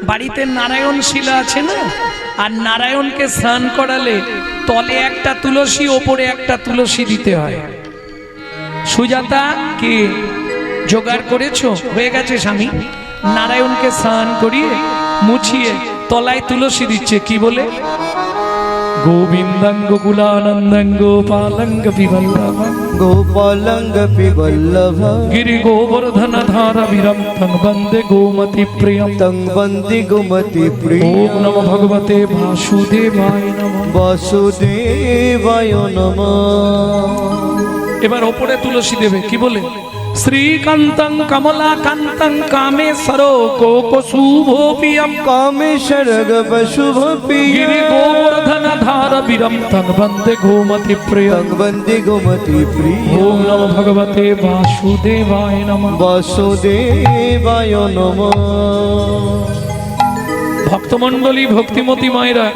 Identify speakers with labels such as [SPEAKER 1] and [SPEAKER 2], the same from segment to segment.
[SPEAKER 1] বাড়িতে নারায়ণ শিলা আছে না, আর নারায়ণকে স্নান করালে তলে একটা তুলসী ওপরে একটা তুলসী দিতে হয়। সুজাতা কি জোগাড় করেছো? হয়ে গেছে স্বামী। নারায়ণকে স্নান করিয়ে মুছিয়ে তলায় তুলসী দিচ্ছে, কি বলে? গোবিন্দং গোকুলানন্দং গোপালং পিবল্লভং
[SPEAKER 2] গোপালং পিবল্লভং
[SPEAKER 1] গিরি গোবর্ধন ধারবিরম তং বন্দে গোমতি প্রিয়ম
[SPEAKER 2] তং বন্দে গোমতি প্রিয়ম।
[SPEAKER 1] ওম নমো ভগবতে বাসুদেবায় নমঃ।
[SPEAKER 2] বাসুদেবায় নমঃ।
[SPEAKER 1] এবার ওপরে তুলসী দেবে, কি বলে? শ্রীকান্তং কমলাকান্তং কামেশ্বর কোকশুভোপিয়ম
[SPEAKER 2] কামেশ্বর শুভ
[SPEAKER 1] গিরি গোবর্ধন ধারবিরম তং বন্দে গোমতি প্রিয়ম
[SPEAKER 2] তং বন্দে গোমতি প্রিয়ম।
[SPEAKER 1] ওম নমো ভগবতে বাসুদেবায় নমঃ।
[SPEAKER 2] বাসুদেবায় নমঃ।
[SPEAKER 1] ভক্তমণ্ডলী, ভক্তিমতী মায়েরা,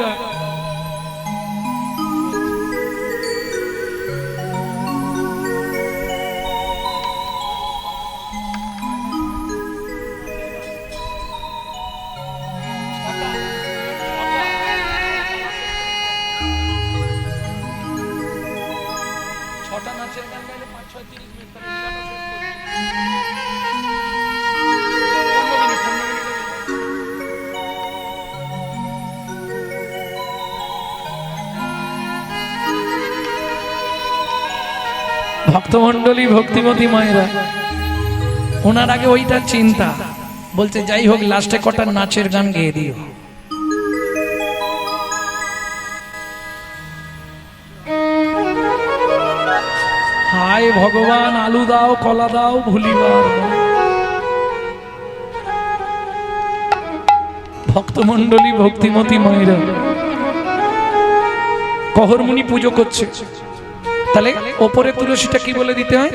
[SPEAKER 1] ভক্তমণ্ডলী, ভক্তিমতী মায়েরা, ওনার আগে ওইটা চিন্তা, বলছে যাই হোক লাস্টে কটা নাচের গান গেয়ে দিও। হায় ভগবান, আলু দাও, কলা দাও, ভুলিবার নয়। ভক্তমণ্ডলী, ভক্তিমতী মায়েরা, কহরমুনি পুজো করছে, তাহলে ওপরে তুলসীটা কি বলে দিতে হয়?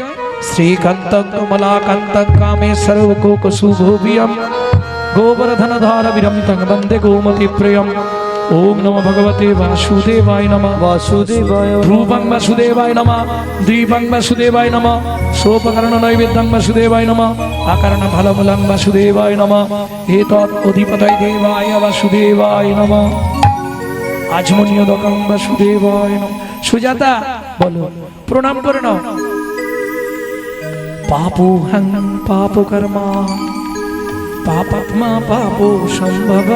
[SPEAKER 1] শ্রীকান্তং কমলাকান্তং কামেশ্বর কোকশুভোপিয়ম গোবর্ধন ধারবিরম তং বন্দে গোমতি প্রিয়ম। ওম নমো ভগবতে বাসুদেবায় নমঃ।
[SPEAKER 2] বাসুদেবায়
[SPEAKER 1] রূপং বাসুদেবায় নমঃ, দ্বীপং বাসুদেবায় নমঃ, সোপকরণ নৈবেদ্যং বাসুদেবায় নমঃ, আকারণ ফলমূলং বাসুদেবায় নমঃ, এতৎ অধিপতয় দেবায় বাসুদেবায় নমঃ, আজমনীয়দকং বাসুদেবায় নমঃ। সুজাতা বলো, প্রণাম করে নাও। পাপোহং পাপকর্মা পাপাত্মা পাপো সম্ভব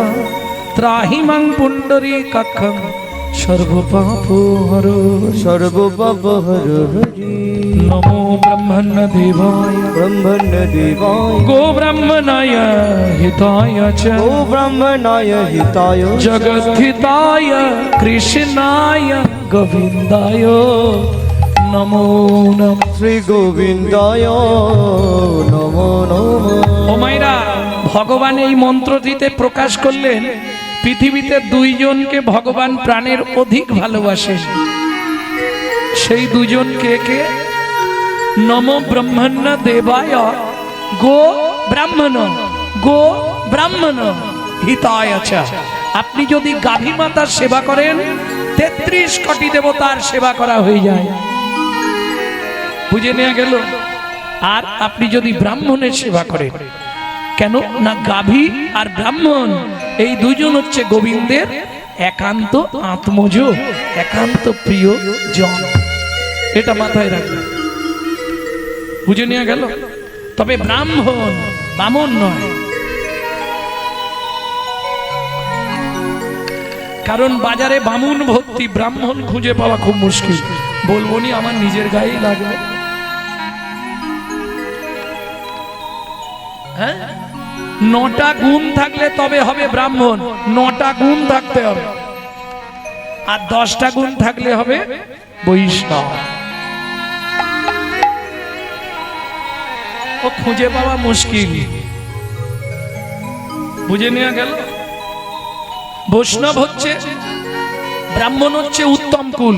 [SPEAKER 1] ত্রাহি মাং পুণ্ডরীকাক্ষং সর্বপাপো হর।
[SPEAKER 2] সর্বপাপ হর হরি।
[SPEAKER 1] নমো ব্রহ্মণ্য দেবায়
[SPEAKER 2] ব্রহ্মণ্য দেবায়
[SPEAKER 1] গো ব্রাহ্মণায় হিতায় চ
[SPEAKER 2] ও ব্রাহ্মণায় হিতায়
[SPEAKER 1] জগদ্ধিতায় কৃষ্ণায় গোবিন্দায় নমো নমঃ।
[SPEAKER 2] শ্রী গোবিন্দায় নমো নমঃ।
[SPEAKER 1] ও মায়েরা, ভগবান এই মন্ত্রটিতে প্রকাশ করলেন পৃথিবীতে দুইজনকে ভগবান প্রাণের অধিক ভালোবাসেন। সেই দুজন কে কে? নমো ব্রহ্মণ্য দেবায় গো ব্রাহ্মণ গো ব্রাহ্মণ হিতায় চ। আপনি যদি গাভী মাতার সেবা করেন 33 কোটি দেবতার সেবা করা হয়ে যায়। বুঝে নেওয়া গেল? আর আপনি যদি ব্রাহ্মণের সেবা করেন, কেন না গাভী আর ব্রাহ্মণ এই দুজন হচ্ছে গোবিন্দের একান্ত আত্মজ, একান্ত প্রিয় জন। এটা মাথায় রাখবেন। বুঝে নেওয়া গেল? তবে ব্রাহ্মণ, বামন নয়। কারণ বাজারে বামুন ভর্তি, ব্রাহ্মণ খুঁজে পাওয়া খুব মুশকিল। বলবো নি, আমার নিজের গায়েই লাগবে। হ্যাঁ, 9টা গুণ থাকলে তবে হবে ব্রাহ্মণ। 9টা গুণ থাকতে হবে, আর 10টা গুণ থাকলে হবে বৈষ্ণব। ও খুঁজে পাওয়া মুশকিল। বুঝে নেওয়া গেল? বৈষ্ণব হচ্ছে, ব্রাহ্মণ হচ্ছে উত্তম কুল,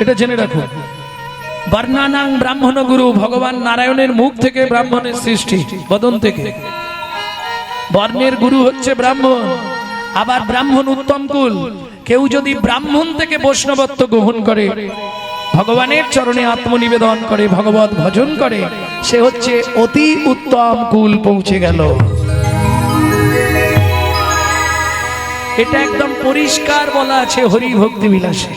[SPEAKER 1] এটা জেনে রাখো। বর্ণানাং ব্রাহ্মণ গুরু, ভগবান নারায়ণের মুখ থেকে ব্রাহ্মণের সৃষ্টি, বদন থেকে। বর্ণের গুরু হচ্ছে ব্রাহ্মণ। আবার ব্রাহ্মণ উত্তম কুল। কেউ যদি ব্রাহ্মণ থেকে বৈষ্ণবত্ব গ্রহণ করে, ভগবানের চরণে আত্মনিবেদন করে, ভগবত ভজন করে, সে হচ্ছে অতি উত্তম কুল পৌঁছে গেল। এটা একদম পরিষ্কার বলা আছে হরি ভক্তি বিলাসে।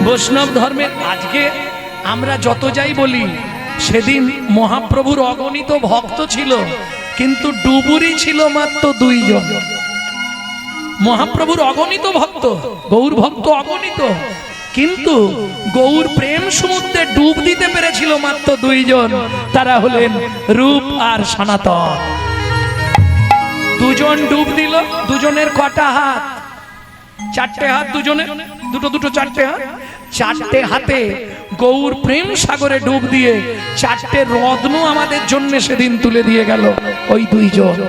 [SPEAKER 1] বৈষ্ণব ধর্মের আজকে আমরা যত যাই বলি, সেদিন মহাপ্রভুর অগণিত ভক্ত ছিল, কিন্তু ডুবুরি ছিল মাত্র 2 জন। মহাপ্রভুর অগণিত ভক্ত, গৌর ভক্ত অগণিত, কিন্তু গৌর প্রেম সমুদ্রে ডুব দিতে পেরেছিল মাত্র 2 জন। তারা হলেন রূপ আর সনাতন। 2 জন ডুব দিল। দুজনের কটা হাত? 4টে হাত দুজনের, দুটো দুটো 4টে হাত। 4টে হাতে গৌর প্রেম সাগরে ডুব দিয়ে 4টে রত্ন আমাদের জন্য সেদিন তুলে দিয়ে গেল ওই 2 জন,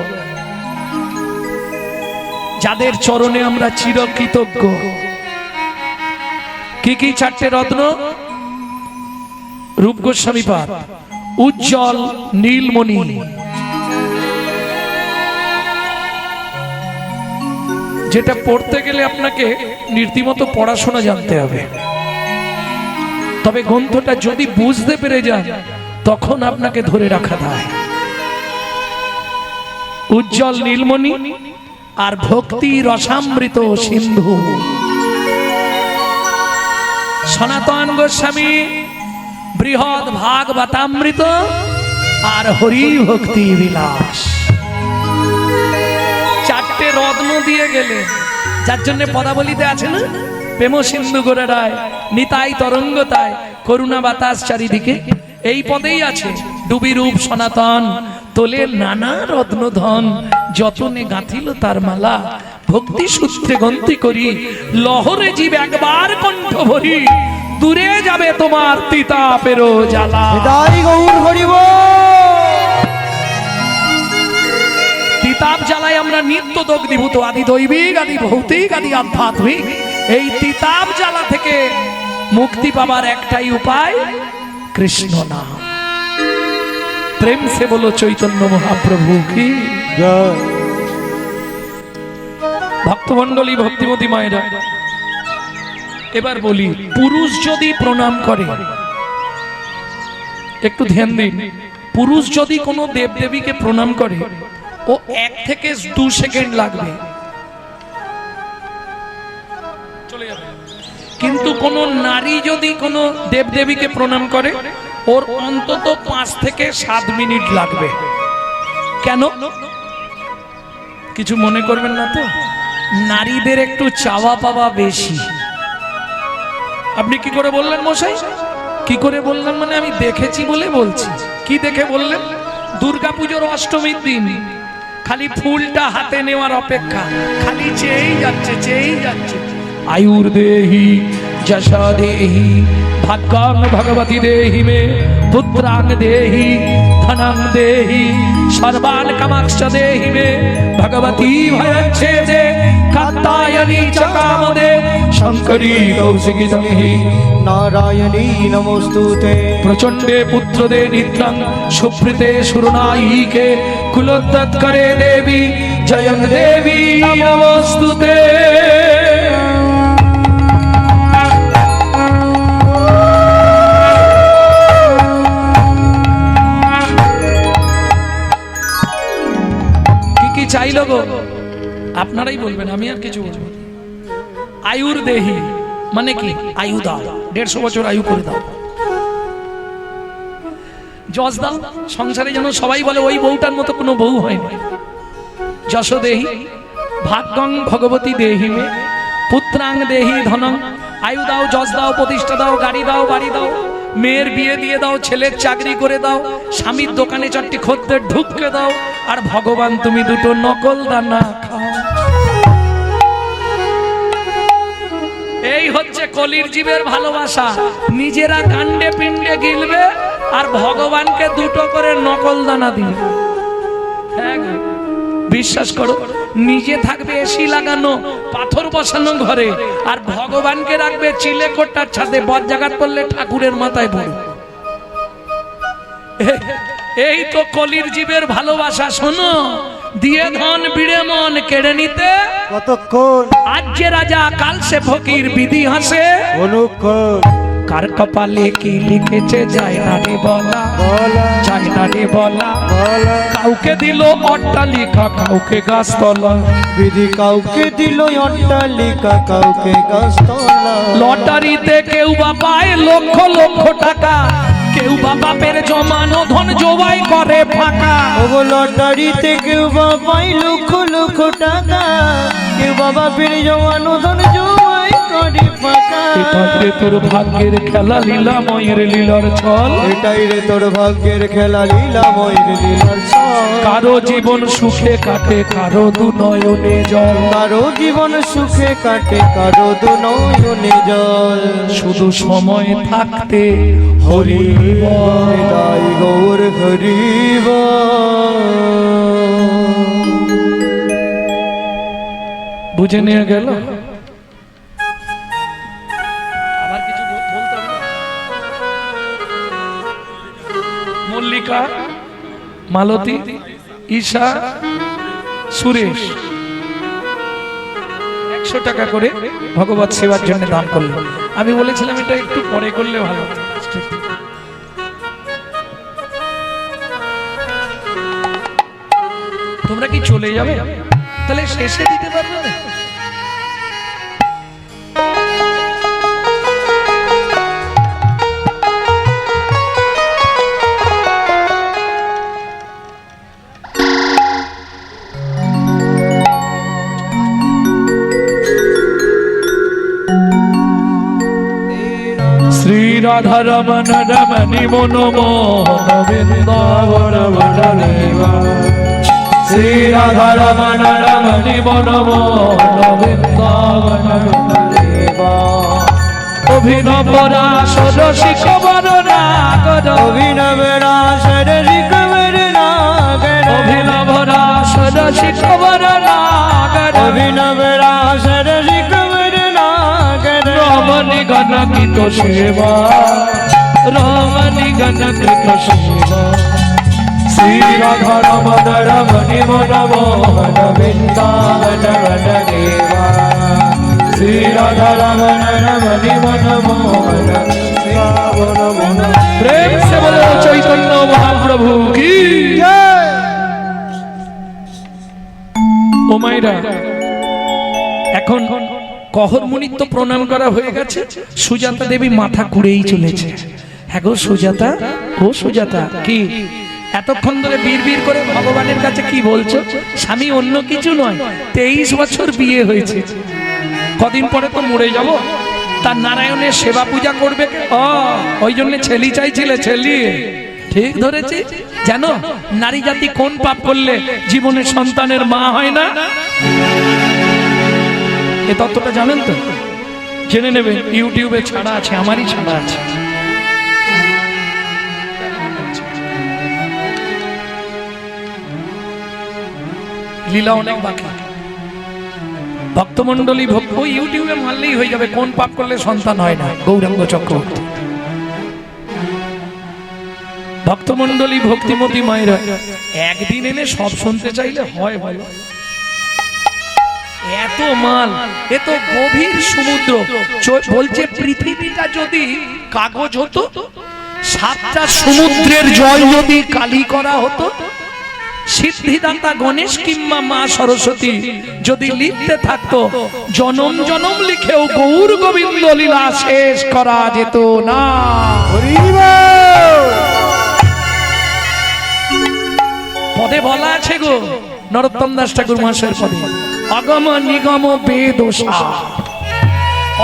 [SPEAKER 1] যাদের চরণে আমরা চিরকৃতজ্ঞ। কি কি 4টে রত্ন? রূপ গোস্বামী পাদ, উজ্জ্বল নীলমণি, যেটা পড়তে গেলে আপনাকে রীতিমতো পড়াশোনা জানতে হবে, তবে গ্রন্থটা যদি বুঝতে পেরে যান তখন আপনাকে ধরে রাখা যায়। উজ্জ্বল নীলমণি আর ভক্তি রসামৃত সিন্ধু। সনাতন গোস্বামী বৃহৎ ভাগবতামৃত আর হরি ভক্তি বিলাস। 4টে রত্ন দিয়ে গেলে, যার জন্য পদাবলিতে আছে না, প্রেম সিন্ধু করে রায় নিতাই তরঙ্গতায় করুণা বাতাস চারিদিকে, এই পদেই আছে ডুবি রূপ সনাতন তোলে নানা রত্ন ধন, যতনে গাঁথিল তার মালা ভক্তি সূত্রে গন্তি করি, লহরে জীব একবার কণ্ঠ ভরি, দূরে যাবে তোমার তিতাপেরো জ্বালা।
[SPEAKER 2] তাই গৌর হরি বল।
[SPEAKER 1] তিতাপ জ্বালায় আমরা নিত্য দগ্ধীভূত, আদি দৈবিক, আদি ভৌতিক, আদি আধ্যাত্মিক। এই তিতাপ জ্বালা থেকে মুক্তি পাবার একটাই উপায়, কৃষ্ণ নাম। প্রেম সে বলো চৈতন্য মহাপ্রভু কি
[SPEAKER 2] জয়।
[SPEAKER 1] ভক্তমণ্ডলী, ভক্তিমতী মায়েরা, এবার বলি, পুরুষ যদি প্রণাম করে, একটু ধ্যান দিন, পুরুষ যদি কোনো দেবদেবীকে প্রণাম করে, ও 1 থেকে 2 সেকেন্ড লাগবে, চলে যাবে। কিন্তু কোন নারী যদি কোনো দেবদেবীকে প্রণাম করে, ওর অন্তত 5 থেকে 7 মিনিট লাগবে। কেন? কিছু মনে করবেন না তো? নারীদের একটু চাওয়া পাওয়া বেশি। আপনি কি করে বললেন মশাই? কি করে বললেন মানে আমি দেখেছি বলে বলছি। কি দেখে বললেন? দুর্গাপুজোর অষ্টমীর দিন খালি ফুলটা হাতে নেওয়ার অপেক্ষা, খালি চেয়েই যাচ্ছে, চেয়েই যাচ্ছে। আয়ুর দেহি যশা দেহি ভাগ্যাং ভগবতী দেহি মে, পুত্রাং দেহি ধনাং দেহি সর্বান কামাক্ষ দেহি মে, ভগবতী ভয়চ্ছেদে কাত্যায়নী চ কামদে, শঙ্করী কৌশিকী দেহি
[SPEAKER 2] নারায়ণী নমস্তুতে।
[SPEAKER 1] প্রচণ্ডে পুত্রদে নিত্রাং সুপ্রীতে সুরনায়িকে, কুলোদ্যত করে দেবী জয়ং দেবী নমস্তুতে। কি কি চাইল গো? আপনারাই বলবেন, আমি আর কিছু বলবো। আয়ুর দেহি মানে কি? আয়ু দাও, 150 বছর আয়ু করে দাও। যশ দাও, সংসারে যেন সবাই বলে ওই বউটার মতো কোনো বউ হয়নি। যশ দেহি ভাগ্যং ভগবতী দেহি মে, পুত্রাং দেহি ধনং। আয়ু দাও, যশ দাও, প্রতিষ্ঠা দাও, গাড়ি দাও, বাড়ি দাও, মেয়ের বিয়ে দিয়ে দাও, ছেলের চাকরি করে দাও, স্বামীর দোকানে 4টি খদ্দের ঢুককে দাও, আর ভগবান তুমি 2টো নকল দানা খাও। এই হচ্ছে কলির জীবের ভালোবাসা। নিজেরা কাণ্ডে পিণ্ডে গিলবে আর ভগবানকে 2টো করে নকল দানা দিবে। হ্যাঁ, বিশ্বাস করো, নিজে থাকবে এসি লাগানো পাথর বসানো ঘরে, আর ভগবানকে রাখবে চিলেকোটার ছাদে, বজ্জাঘাত করলে ঠাকুরের মাথায় পড়ে। এই তো কলির জীবের ভালোবাসা। শোনো, দিয়ে ধন বিড়ে মন কেড়ে নিতে
[SPEAKER 2] কতক্ষণ?
[SPEAKER 1] আজ যে রাজা কাল সে ফকির, বিধি হাসে
[SPEAKER 2] অনুক্ষণ।
[SPEAKER 1] কার কপালে কি লিখেছে যায় না রে বলা,
[SPEAKER 2] বলা
[SPEAKER 1] যায় না রে বলা।
[SPEAKER 2] বলা
[SPEAKER 1] কাউকে দিল অট্টালিকা, কাউকে গাছতলা,
[SPEAKER 2] বিধি কাউকে দিল অট্টালিকা, কাউকে গাছতলা।
[SPEAKER 1] লটারিতে কেউ বা পায় লক্ষ লক্ষ টাকা, কেউ বা বাপের জমানো ধন জবাই করে ফাঁকা।
[SPEAKER 2] ওগো লটারিতে কেউ বা পাই লক্ষ লক্ষ টাকা, কেউ বা বাপের জমানো ধন জমাই করে ফাঁকা।
[SPEAKER 1] এটাই রে তোর ভাগ্যের খেলা, লীলাময়ের লীলার ছল।
[SPEAKER 2] এটাই রে তোর ভাগ্যের খেলা, লীলাময়ের লীলার ছল।
[SPEAKER 1] কারো জীবন সুখে কাটে, কারো দু নয়নে জল।
[SPEAKER 2] কারো জীবন সুখে কাটে, কারো দু নয়নে জল।
[SPEAKER 1] শুধু সময় থাকতে হরি
[SPEAKER 2] হৃদয় গৌর হরিব।
[SPEAKER 1] বুঝে নিয়ে গেল। আবার কিছু বলতে হবে? মল্লিকা, মালতী, ঈশা, সুরেশ 100 টাকা করে ভগবত সেবার জন্য দান করলো। আমি বলেছিলাম এটা একটু পরে করলে ভালো হতো। তোমরা কি চলে যাবে? তাহলে শেষে দিতে পারবে না? শ্রী রাধা রমন রমণি মনোমোহন বৃন্দাবন বনদেবা, শ্রী রাধা রমন রমণি মনোমোহন বৃন্দাবন বনদেবা। অভিনব রাসর শিখবর নাগর,
[SPEAKER 2] অভিনব রাসর শিখবর নাগর,
[SPEAKER 1] অভিনব রাসর শিখবর নাগর,
[SPEAKER 2] অভিনব রাসর শিখবর নাগর।
[SPEAKER 1] রমণি গণকিত সেবা, রমণি গণকিত সেবা। শ্রী রাধা রমন রমণি মনোমোহন বৃন্দাবন বনদেবা, শ্রী রাধা রমন রমণি মনোমোহন বৃন্দাবন বনদেবা। প্রেম সে বলো চৈতন্য মহাপ্রভু কি জয়। ও মাইরা, এখন কহর মুনির তো প্রণাম করা হয়ে গেছে, সুজাতা দেবী মাথা ঘুরেই চলেছে। হ্যাঁ গো সুজাতা, ও সুজাতা, কি এতক্ষণ ধরে বীর করে ভগবানের কাছে কি বলছো? স্বামী অন্য কিছু নয়, 23 বছর বিয়ে হয়েছে, কদিন পরে তো মরে যাব, তার নারায়ণের সেবা পূজা করবে। ওই জন্য ছেলি চাইছিলে, ছেলি ঠিক ধরেছি। জানো নারী জাতি কোন পাপ করলে জীবনে সন্তানের মা হয় না? এ তত্ত্বটা জানেন তো? জেনে নেবেন, ইউটিউবে ছাড়া আছে, আমারই ছাড়া আছে। লীলা অনেক বাকি, ভক্তমন্ডলী ভক্ত ইউটিউবে মারলেই হয়ে যাবে কোন পাপ করলে সন্তান হয় না। গৌরাঙ্গ চক্রবর্তী, ভক্তমন্ডলী ভক্তিমতী মায়েরা একদিন এনে সব শুনতে চাইলে হয় বলো? এত মাল, এত গভীর সমুদ্র। বলছে পৃথিবীটা যদি কাগজ হতো, 7টা সমুদ্রের জল যদি কালি করা হতো, সিদ্ধিদাতা গণেশ কিংবা মা সরস্বতী যদি লিখতে থাকতো, জনম জনম লিখেও গৌর গোবিন্দ লীলা শেষ করা যেত না। পদে বলা আছে গো, নরোত্তম দাস ঠাকুর মহাশয়ের পদে, অগম নিগম বেদ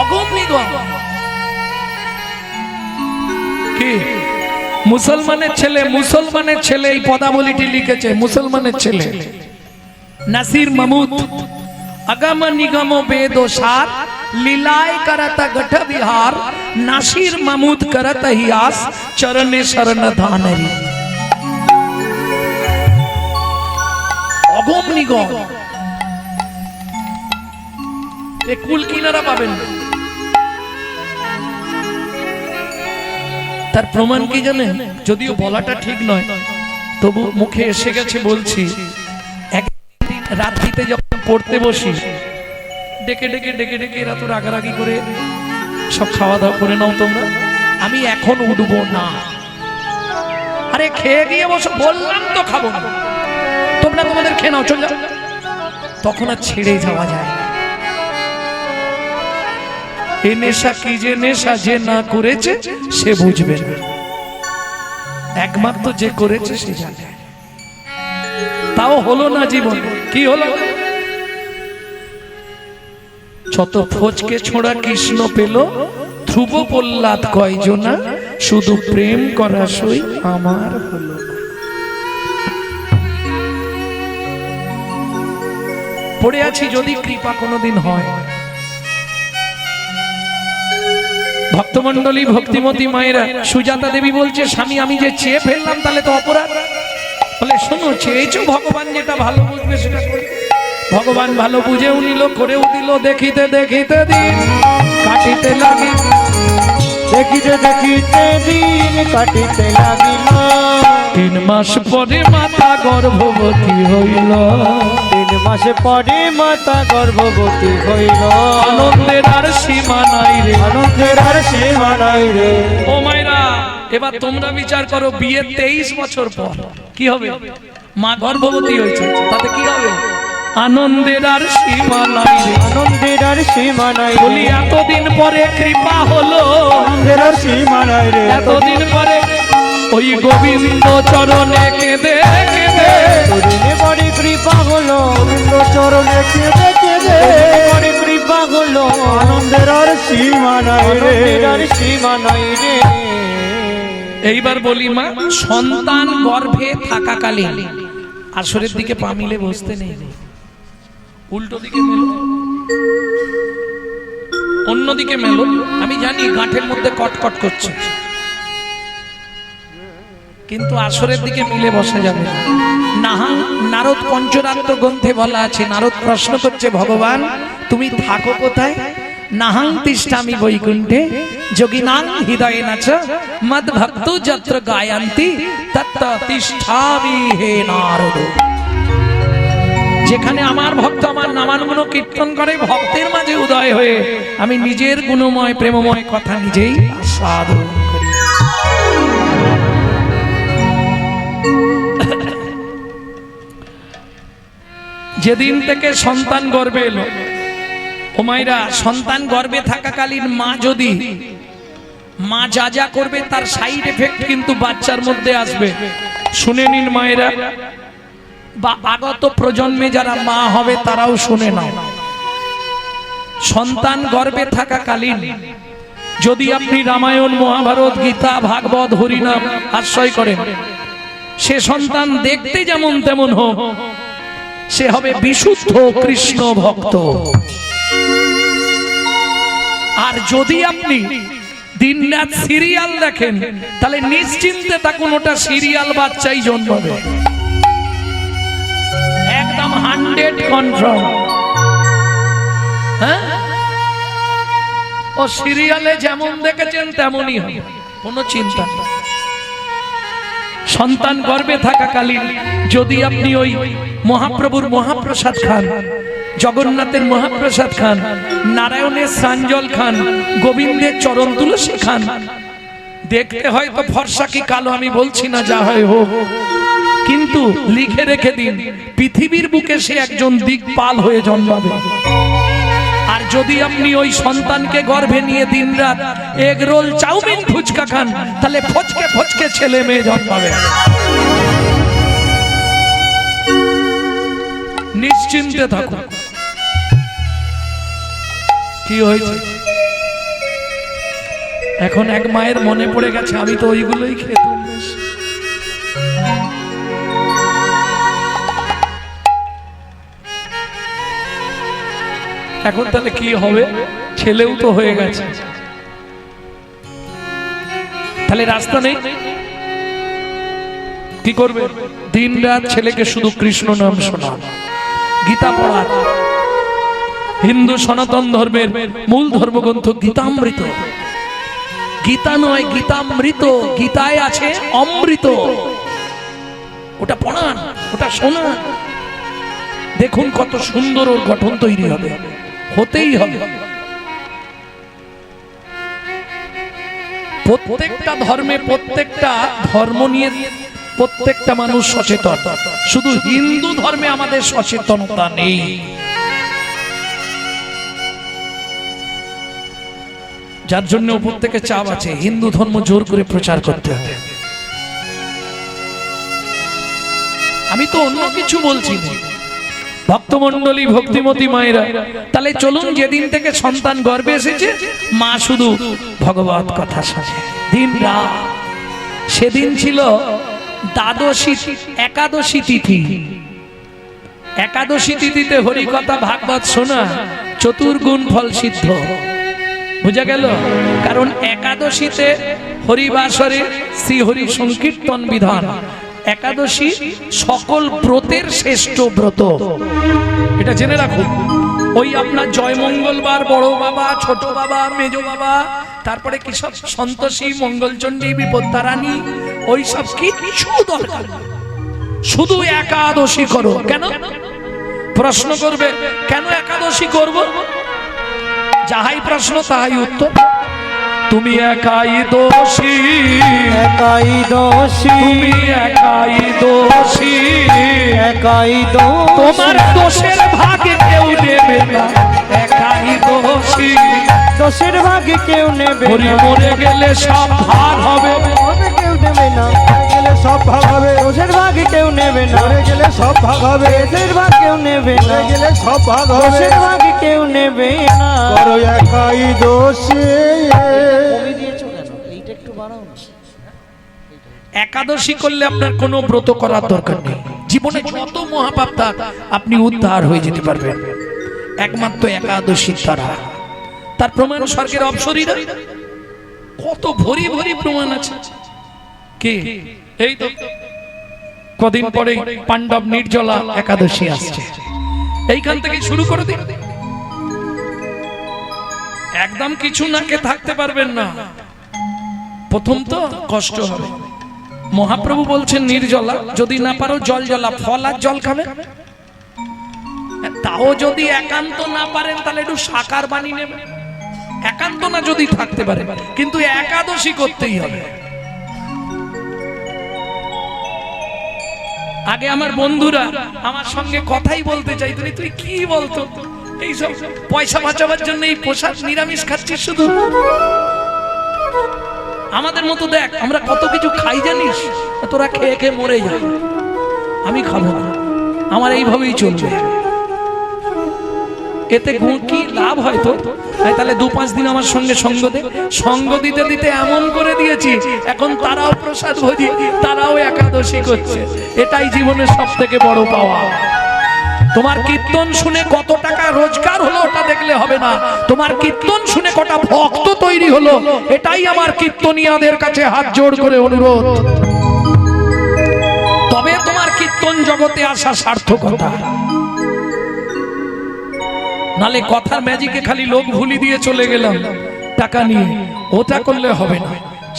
[SPEAKER 1] অগম নিগম কি? মুসলমানের ছেলে, মুসলমানের ছেলে এই পদাবলীটি লিখেছে, মুসলমানের ছেলে নাসির মাহমুদ। अगम निगम वेदो सार लीलाय करत गठ विहार नासिर महमूद करत हियास चरणे शरण धानरी। अगम निगम कुल किनारा पाবেন তার প্রমাণ কি জানেন? যদিও বলাটা ঠিক নয় তবু মুখে এসে গেছে বলছি। একদিন রাত্রিতে যখন পড়তে বসি ডেকে ডেকে ডেকে ডেকে এরা তো রাগারাগি করে সব খাওয়া দাওয়া করে নাও তোমরা, আমি এখন উঠবো না। আরে খেয়ে গিয়ে বসে বললাম তো খাবো না, তোমরা তোমাদের খেয়ে নাও, চলে যাও। তখন আর ছেড়ে যাওয়া যায় না। এই নেশা কি যে নেশা, যে না করেছে সে বুঝবে না, একমাত্র যে করেছে সে জানে। তাও হলো না জীবন, কি হলো? যত ফচকে ছোড়া কৃষ্ণ পেল, ধ্রুব প্রহ্লাদ কয়জনা, শুধু প্রেম করা সই আমার হলো। পড়ে আছি, যদি কৃপা কোনোদিন হয়। ভক্তমন্ডলী, ভক্তিমতী মায়েরা, সুজাতা দেবী বলছে, স্বামী আমি যে চেয়ে ফেললাম তাহলে তো অপরাধ। বলে শোনো, চেয়েছো, ভগবান যেটা ভালো বুঝবে সেটা করবে। ভগবান ভালো বুঝেও নিল, করেও দিল। দেখিতে দেখিতে দিন কাটিতে লাগিল,
[SPEAKER 2] দেখিতে দেখিতে দিন কাটিতে লাগিল।
[SPEAKER 1] 3 মাস পরে মাতা গর্ভবতী হইল,
[SPEAKER 2] 3 মাস পরে মাতা গর্ভবতী হইল।
[SPEAKER 1] আনন্দের আর সীমা নাই রে,
[SPEAKER 2] আনন্দের আর সীমা নাই রে।
[SPEAKER 1] ও মায়েরা, এবার তোমরা বিচার করো, বিয়ে 23 বছর পর কি হবে? মা গর্ভবতী হয়েছে, তাতে কি হবে? আনন্দের আর সীমা নাই রে,
[SPEAKER 2] আনন্দের আর সীমা নাই
[SPEAKER 1] বলি এতদিন পরে কৃপা হলো,
[SPEAKER 2] আনন্দের আর সীমা নাই রে।
[SPEAKER 1] এতদিন পরে ওই গোবিন্দ চরণে কেঁদে কেঁদে,
[SPEAKER 2] তোরে বড় কৃপা হলো, গোবিন্দ চরণে কেঁদে কেঁদে বড় কৃপা হলো। আনন্দের আর সীমা নাই রে, আনন্দের আর সীমা নাই রে।
[SPEAKER 1] এইবার বলি মা, সন্তান গর্ভে থাকাকালীন আসরের দিকে পা মিলে বসতে নেই, উল্টো দিকে মেলো, অন্যদিকে মেলো। আমি জানি গাঁঠের মধ্যে কটকট করছে, কিন্তু আসরের দিকে মিলে বসা যাবে না। নারদ পঞ্চরাত্র গ্রন্থে বলা আছে, নারদ প্রশ্ন করছে, ভগবান তুমি থাকো কোথায়? নাহাং তিষ্ঠামি বৈকুণ্ঠে যোগিনাং হৃদয়ে নাচ মদ ভক্ত যত্র গায়ন্তি তত্র তিষ্ঠামি হে নারদ। যেখানে আমার ভক্ত আমার নামানুগুণ কীর্তন করে, ভক্তের মাঝে উদয় হয়ে আমি নিজের গুণময় প্রেমময় কথা নিজেই আস্বাদন করি। যেদিন থেকে সন্তান গর্ভে এলো, ও মায়েরা, সন্তান গর্ভে থাকাকালীন মা যদি মা যা যা করবে তার সাইড এফেক্ট কিন্তু বাচ্চার মধ্যে আসবে। শুনে নিন মায়েরা, বা আগত প্রজন্মে যারা মা হবে তারাও শুনে নাও। সন্তান গর্ভে থাকাকালীন যদি আপনি রামায়ণ, মহাভারত, গীতা, ভাগবত, হরিনাম আশ্রয় করেন, সে সন্তান দেখতে যেমন তেমন হোক, সে হবে বিশুদ্ধ কৃষ্ণ ভক্ত। আর যদি আপনি দিনরাত সিরিয়াল দেখেন, তাহলে নিশ্চিন্তে থাকুন, ওটা সিরিয়াল বাচ্চাই জন্মাবে, একদম 100 কনফার্ম। হ্যাঁ, ও সিরিয়ালে যেমন দেখেছেন তেমনই হবে, কোনো চিন্তা নেই। সন্তান গর্ভে থাকাকালীন যদি আপনি ওই মহাপ্রভুর মহাপ্রসাদ খান, জগন্নাথের মহাপ্রসাদ খান, নারায়ণের সাঞ্জল খান, গোবিন্দের চরণ তুলসী খান, দেখতে হয়তো ফর্সা কি কালো আমি বলছি না, যা হয় হোক, কিন্তু লিখে রেখে দিন, পৃথিবীর বুকে সে একজন দিকপাল হয়ে জন্মাবে। আর যদি আপনি ওই সন্তানকে গর্ভে নিয়ে দিনরাত এগ রোল, চাউমিন, ফুচকা খান, তাহলে ফচকে ফচকে ছেলে মেয়ে জন্মাবে। নিশ্চিন্তে থাকুন। কি হয়েছে? এখন এক মায়ের মনে পড়ে গেছে, আমি তো ওইগুলোই খেতাম বেশি। এখন তাহলে কি হবে? ছেলেও তো হয়ে গেছে, তাহলে রাস্তা নেই, কি করবে? দিন রাত ছেলেকে শুধু কৃষ্ণ নাম শোনা, গীতা পড়া। হিন্দু সনাতন ধর্মের মূল ধর্মগ্রন্থ গীতামৃত, গীতা নয় গীতামৃত, গীতায় আছে অমৃত, ওটা পড়ান, ওটা শোনান, দেখুন কত সুন্দর ওর গঠন তৈরি হবে, হতেই হবে। প্রত্যেকটা ধর্মে প্রত্যেকটা ধর্ম নিয়ে প্রত্যেকটা মানুষ সচেতন, শুধু হিন্দু ধর্মে আমাদের সচেতনতা নেই। যার জন্য উপর থেকে চাপ আছে হিন্দু ধর্ম জোর করে প্রচার করতে হবে। আমি তো অন্য কিছু বলছি না। ভক্তমণ্ডলী, ভক্তিমতী মায়েরা, তাহলে চলুন, যেদিন থেকে সন্তান গর্ভে এসেছে মা শুধু ভগবত কথা শোনে দিন রাত। সেদিন ছিল দ্বাদশী একাদশী তিথি। একাদশী তিথিতে হরিকথা ভাগবত শোনা চতুর্গুণ ফল সিদ্ধ। বুঝা গেল? কারণ একাদশীতে হরিবাসরে শ্রী হরি সংকীর্তন বিধান। একাদশী সকল ব্রতের শ্রেষ্ঠ ব্রত, এটা জেনে রাখুন। ওই আপনার জয় মঙ্গলবার, বড় বাবা, ছোট বাবা, মেজ বাবা, তারপরে কি সব সন্তোষী, মঙ্গলচণ্ডী, বিপত্তারানী, ওই সব কিছু দরকার, শুধু একাদশী করো। কেন? প্রশ্ন করবে কেন একাদশী করব? যাহাই প্রশ্ন তাহাই উত্তর। তুমি একাই দোষী,
[SPEAKER 2] একাই দোষী,
[SPEAKER 1] তুমি একাই দোষী,
[SPEAKER 2] একাই দোষী,
[SPEAKER 1] তোমার দোষের ভাগ কেউ নেবে না, একাই দোষী।
[SPEAKER 2] দোষের ভাগ কেউ নেবে
[SPEAKER 1] হরি
[SPEAKER 2] না,
[SPEAKER 1] মরে গেলে সব ভাগ হবে,
[SPEAKER 2] কেউ নেবে না, গেলে সব ভাগ হবে। দোষের ভাগ কেউ নেবে না, মরে গেলে সব ভাগ হবে। দোষের ভাগ কেউ নেবে না, গেলে সব ভাগ হবে। দোষের ভাগ কেউ নেবে না, করো একাই দোষী।
[SPEAKER 1] একাদশী করলে আপনার কোনো ব্রত করার দরকার নেই। জীবনে যত মহাপাপ থাক আপনি উদ্ধার হয়ে যেতে পারবেন একমাত্র একাদশীর দ্বারা। তার প্রমাণ স্বর্গের অপ্সরীরা, কত ভরি ভরি প্রমাণ আছে। কে? এই তো কদিন পরে পাণ্ডব নির্জলা একাদশী আসছে, এইখান থেকে শুরু করে দিন। একদম কিছু না খেয়ে থাকতে পারবেন না, প্রথম তো কষ্ট হবে। মহাপ্রভু বলছেন নির্জলা, যদি না পারো জল জ্বলা, ফল আর জল খাবে। তাও যদি একান্ত না পারেন তাহলে একটু সাকার বানিয়ে নেবেন, একান্ত না যদি থাকতে পারে, কিন্তু একাদশী করতেই হবে। আগে আমার বন্ধুরা আমার সঙ্গে কথাই বলতে চাইতো, তুই কি বলতো এইসব পয়সা বাঁচাবার জন্য এই প্রসাদ নিরামিষ খাচ্ছিস শুধু। আমাদের মতো দেখ, আমরা কত কিছু খাই জানিস, তোরা খেয়ে খেয়ে মরে যা, আমি খাবো না, আমার এইভাবেই চলবে। এতে কি লাভ হয় তো? তাহলে 2-5 দিন আমার সঙ্গে সঙ্গ দে। সঙ্গ দিতে দিতে এমন করে দিয়েছি এখন তারাও প্রসাদ ভোজি, তারাও একাদশী করছে। এটাই জীবনের সব থেকে বড় পাওয়া। তোমার কীর্তন শুনে কত টাকা রোজগার হলো ওটা দেখলে হবে না, তোমার কীর্তন শুনে কটা ভক্ত তৈরি হলো, এটাই আমার কীর্তনিয়াদের কাছে হাত জোড় করে অনুরোধ। তবে তোমার কীর্তন জগতে আসা সার্থকতা। নালে কথার ম্যাজিকে খালি লোক ভুলি দিয়ে চলে গেলাম টাকা নিয়ে, ওটা করলে হবে না।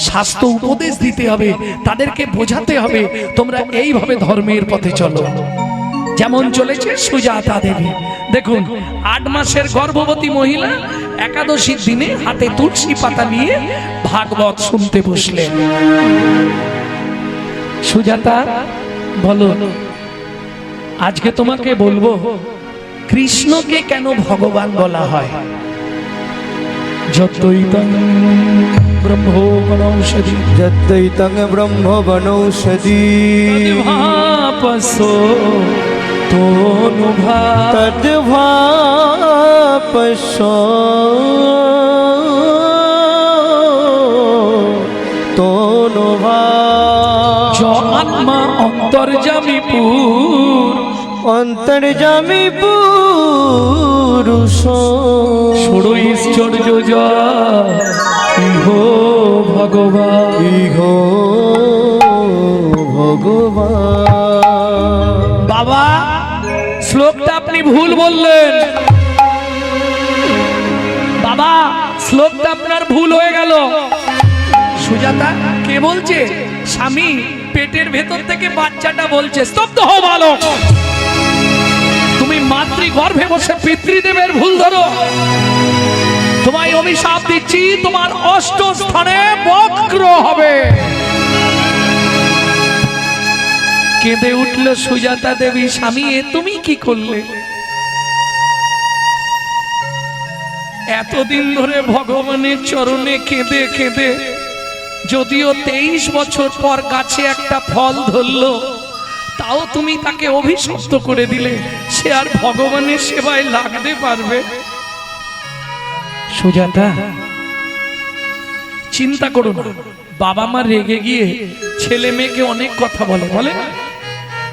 [SPEAKER 1] স্বাস্থ্য উপদেশ দিতে হবে, তাদেরকে বোঝাতে হবে তোমরা এইভাবে ধর্মের পথে চলো। যেমন চলেছে সুজাতা দেবী, দেখুন 8 মাসের গর্ভবতী মহিলা একাদশীর দিনে হাতে তুলসী পাতা নিয়ে ভাগবত শুনতে বসলেন। সুজাতা বলো, আজকে তোমাকে বলবো কৃষ্ণকে কেন ভগবান বলা হয়। যতৈতং ব্রহ্মো বনৌষধি,
[SPEAKER 2] যতৈতং ব্রহ্ম বনৌষধি,
[SPEAKER 1] তদ্ভাপসো তোনুভা,
[SPEAKER 2] তদ্ভাপসো তোনুভা,
[SPEAKER 1] য আত্মা অন্তর্যামী পুরুষ,
[SPEAKER 2] অন্তর্যামী পুরুষ,
[SPEAKER 1] ষড়ৈশ্বর্য যা ইহো ভগবান,
[SPEAKER 2] ইহো ভগবান।
[SPEAKER 1] বাবা শ্লোকটা আপনি ভুল বললেন, বাবা শ্লোকটা আপনার ভুল হয়ে গেল। সুজাতা কে বলছে? স্বামী পেটের ভেতর থেকে বাচ্চাটা বলছে। স্তব্ধ হও বালক, তুমি মাতৃগর্ভে বসে পিতৃদেবের ভুল ধরো। তোমায় অভিশাপ দিচ্ছি, তোমার অষ্ট স্থানে বক্র হবে। কেঁদে উঠল সুজাতা দেবী, স্বামী এ তুমি কি করলে? এতদিন ধরে ভগবানের চরণে কেঁদে কেঁদে যদিও 23 বছর পর গাছে একটা ফল ধরলো, তাও তুমি তাকে অভিশপ্ত করে দিলে। সে আর ভগবানের সেবায় লাগতে পারবে? সুজাতা চিন্তা করো না, বাবা মা রেগে গিয়ে ছেলে মেয়েকে অনেক কথা বলে, বলে না?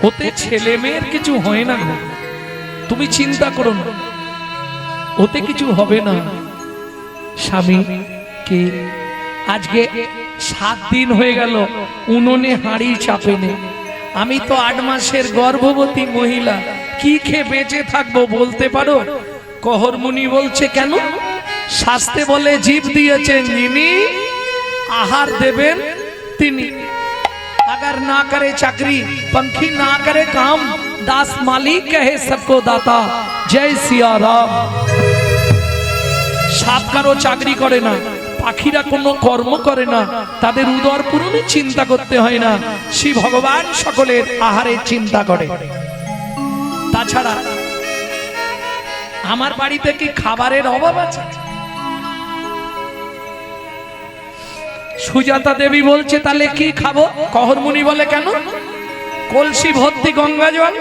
[SPEAKER 1] ওতে ছেলে মেয়ের কিছু হয় না গো, তুমি চিন্তা করো না, ওতে কিছু হবে না। স্বামী কি আজকে 7 দিন হয়ে গেল উনুনে হাঁড়ি চাপেনে, আমি তো 8 মাসের গর্ভবতী মহিলা, কি খেয়ে বেঁচে থাকবো বলতে পারো? কহরমুনি বলছে কেন? শাস্তে বলে জীব দিয়েছেন যিনি, আহার দেবেন তিনি। अगर ना करे चाकरी, पंखी ना करे काम, दास मालिक कहे सबको दाता, जय सिया राम। সাপ কারো চাকরি করে না, পাখিরা কোনো কর্ম করে না, তাদের উদর পূরণের চিন্তা করতে হয় না, শ্রী ভগবান সকলের আহারের চিন্তা করে। তাছাড়া আমার বাড়িতে কি খাবারের অভাব আছে? সুজাতা দেবী বলছে তাহলে কি খাবো? কহরমুনি বলে কেন? কলসি ভর্তি গঙ্গা জল,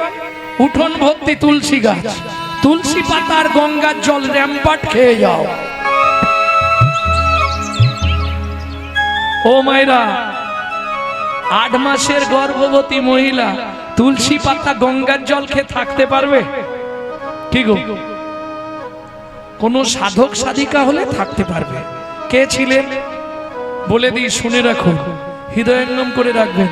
[SPEAKER 1] উঠোন ভর্তি তুলসী গাছ, তুলসী পাতার গঙ্গার জল র্যাম্পাট খেয়ে যাও। ও মায়েরা, 8 মাসের গর্ভবতী মহিলা তুলসী পাতা গঙ্গার জল খেয়ে থাকতে পারবে কি গো? কোন সাধক সাধিকা হলে থাকতে পারবে। কে ছিলেন বলে দিই, শুনে রাখুন, হৃদয়ঙ্গম করে রাখবেন।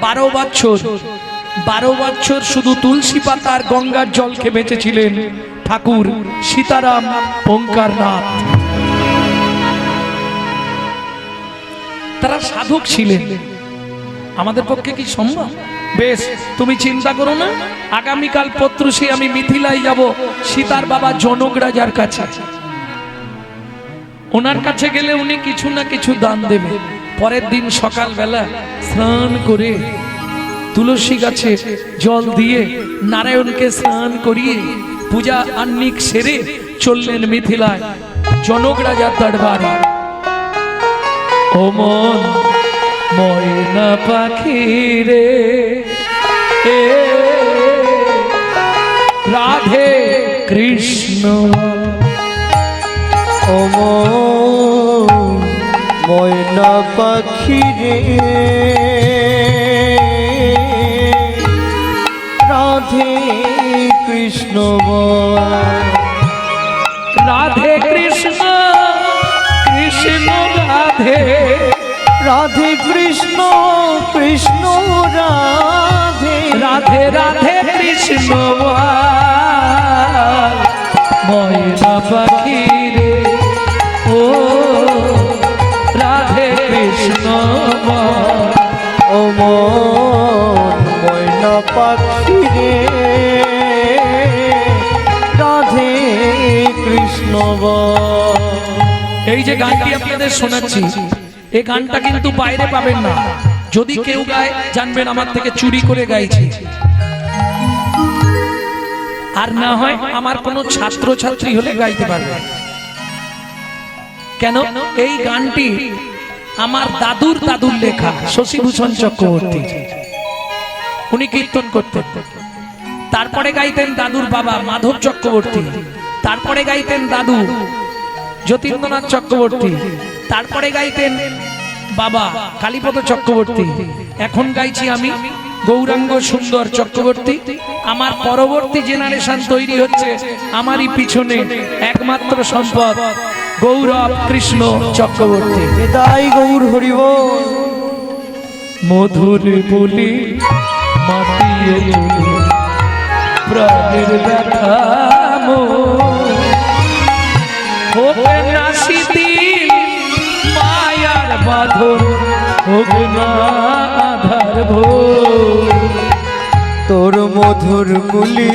[SPEAKER 1] 12 বছর শুধু তুলসী পাতার গঙ্গার জল খেয়ে বেঁচেছিলেন ঠাকুর সীতারাম ওঙ্কারনাথ। তারা সাধক ছিলেন, আমাদের পক্ষে কি সম্ভব? বেশ, তুমি চিন্তা করো না, আগামীকাল পত্রুষি আমি মিথিলায় যাব সীতার বাবা জনক রাজার কাছে। ওনার কাছে গেলে উনি কিছু না কিছু দান দেবে। পরের দিন সকালবেলা স্নান করে তুলসী গাছে জল দিয়ে নারায়ণকে স্নান করিয়ে পূজা আহ্নিক সেরে চললেন মিথিলায় জনক রাজার দরবারে। ও মন ময়না পাখি রে, রাধে কৃষ্ণ।
[SPEAKER 2] ও ময়না পাখি রে, রাধে কৃষ্ণ
[SPEAKER 1] রাধে কৃষ্ণ কৃষ্ণ রাধে,
[SPEAKER 2] রাধে কৃষ্ণ কৃষ্ণ রাধে,
[SPEAKER 1] রাধে রাধে কৃষ্ণ ময়না পাখি রে, ও রাধে কৃষ্ণ।
[SPEAKER 2] ও ময়না পাখি রে, রাধে কৃষ্ণ।
[SPEAKER 1] এই যে গানটি আপনাদের শোনাচ্ছি, এই গানটা কিন্তু বাইরে পাবেন না। যদি কেউ গায় জানবেন আমার থেকে চুরি করে গাইছে, আর না হয় আমার কোনো ছাত্র ছাত্রী হলে গাইতে পারবে। কেন? এই গানটি আমার দাদুর লেখা, শশীভূষণ চক্রবর্তী। উনি কীর্তন করতেন, তারপরে গাইতেন দাদুর বাবা মাধব চক্রবর্তী, তারপরে গাইতেন দাদু যতীন্দ্রনাথ চক্রবর্তী, তারপরে গাইতেন বাবা কালীপদ চক্রবর্তী, এখন গাইছি আমি গৌরাঙ্গ সুন্দর চক্রবর্তী। আমার পরবর্তী জেনারেশন তৈরি হচ্ছে, আমারই পিছনে একমাত্র সম্পদ গৌরব কৃষ্ণ চক্রবর্তী।
[SPEAKER 2] তাই গৌর হরিব
[SPEAKER 1] মধুর বলি মাতিয়ে তুলি প্রাণের ব্যথা হোক না শিথিল মায়ার বাঁধন, হোক না আধার ভোর।
[SPEAKER 2] তোর মধুর কুলি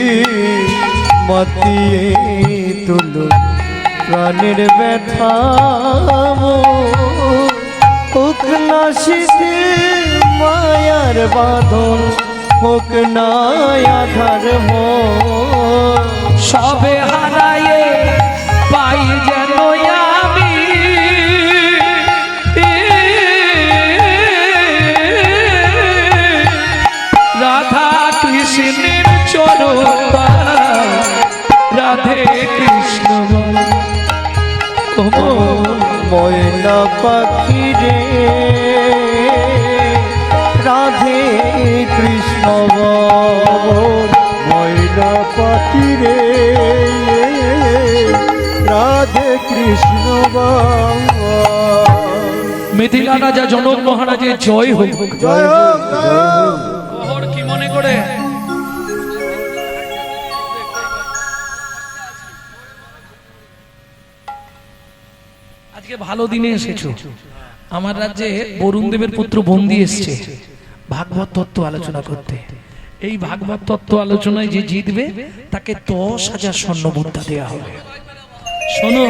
[SPEAKER 2] মাতিয়ে তুলো প্রাণের ব্যথা হোক না শিথিল মায়ার বাঁধন হোক না আধার মন
[SPEAKER 1] সবে হারায়ে পাই যেন আমি রাধা কৃষ্ণের চরণ রাধে কৃষ্ণ
[SPEAKER 2] ময়না পাখি রে রাধে কৃষ্ণ ময়না পাখি রে রাধে কৃষ্ণ
[SPEAKER 1] মিথিলা রাজা জনক মহারাজের জয় হোক।
[SPEAKER 2] জয় হোক
[SPEAKER 1] কহর কি মনে করে আজকে ভালো দিনে এসেছো। আমার রাজ্যে বরুণ দেবের পুত্র বন্দী এসছে ভাগবত তত্ত্ব আলোচনা করতে। এই ভাগবত তত্ত্ব আলোচনায় যে জিতবে তাকে 10,000 স্বর্ণ মুদ্রা দেওয়া হবে। শোনো,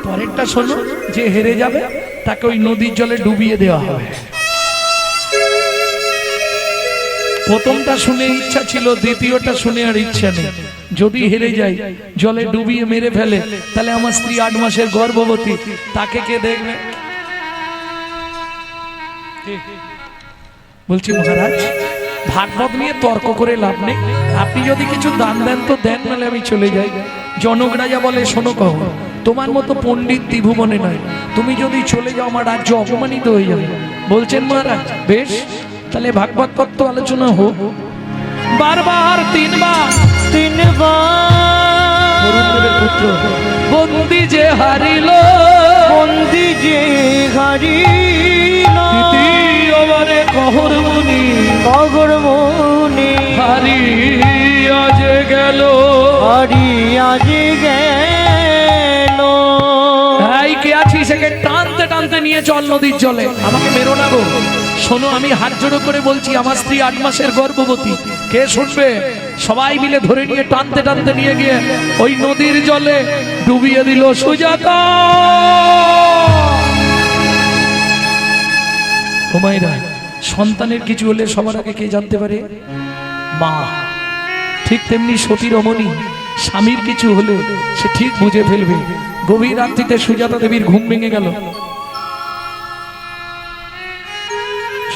[SPEAKER 1] পরেরটা শোনো, যে হেরে যাবে তাকে ওই নদীর জলে ডুবিয়ে দেওয়া হবে। প্রথমটা শুনে ইচ্ছা ছিল, দ্বিতীয়টা শুনে আর ইচ্ছা নেই। যদি হেরে যাই, জলে ডুবিয়ে মেরে ফেলে, তাহলে আমার স্ত্রী 8 মাসের গর্ভবতী, তাকে কে দেখবে? বলছি মহারাজ, ভাগবত নিয়ে তর্ক করে লাভ নেই। আপনি যদি কিছু দান দেন তো দেন, নাহলে আমি চলে যাই। জনক রাজা বলে, শোনো কহ, তোমার মতো পণ্ডিত ত্রিভুবনে নয়, তুমি যদি চলে যাও আমার রাজ্য অপমানিত হয়ে যাবে। বলছেন মহারাজ, বেশ, তাহলে ভাগবত তত্ত্ব আলোচনা হোক। বারবার তিনবার পুত্র বন্দি যে হারিল,
[SPEAKER 2] বন্দি যে হারিল
[SPEAKER 1] দ্বিতীয়বারে কহর মুনি
[SPEAKER 2] কগর মনে
[SPEAKER 1] হারিয়া যে গেল,
[SPEAKER 2] হারিয়া যে গেল।
[SPEAKER 1] এই কে আছিস, সেকে টানতে টানতে নিয়ে চল নদীর জলে, আমাকে মেরো না গো। শোনো, আমি হাত জোড়ো করে বলছি, আমার স্ত্রী 8 মাসের গর্ভবতী। কে শুনবে? সবাই মিলে ধরে নিয়ে টানতে টানতে নিয়ে গিয়ে ওই নদীর জলে ডুবিয়ে দিল সুজাতা। হুমায়রা, সন্তানের কিছু হলে সবার আগে কে জানতে পারে? মা। ঠিক তেমনি সতী রমণী, স্বামীর কিছু হলে সে ঠিক বুঝে ফেলবে। গভীর রাত্রিতে সুজাতা দেবীর ঘুম ভেঙে গেল,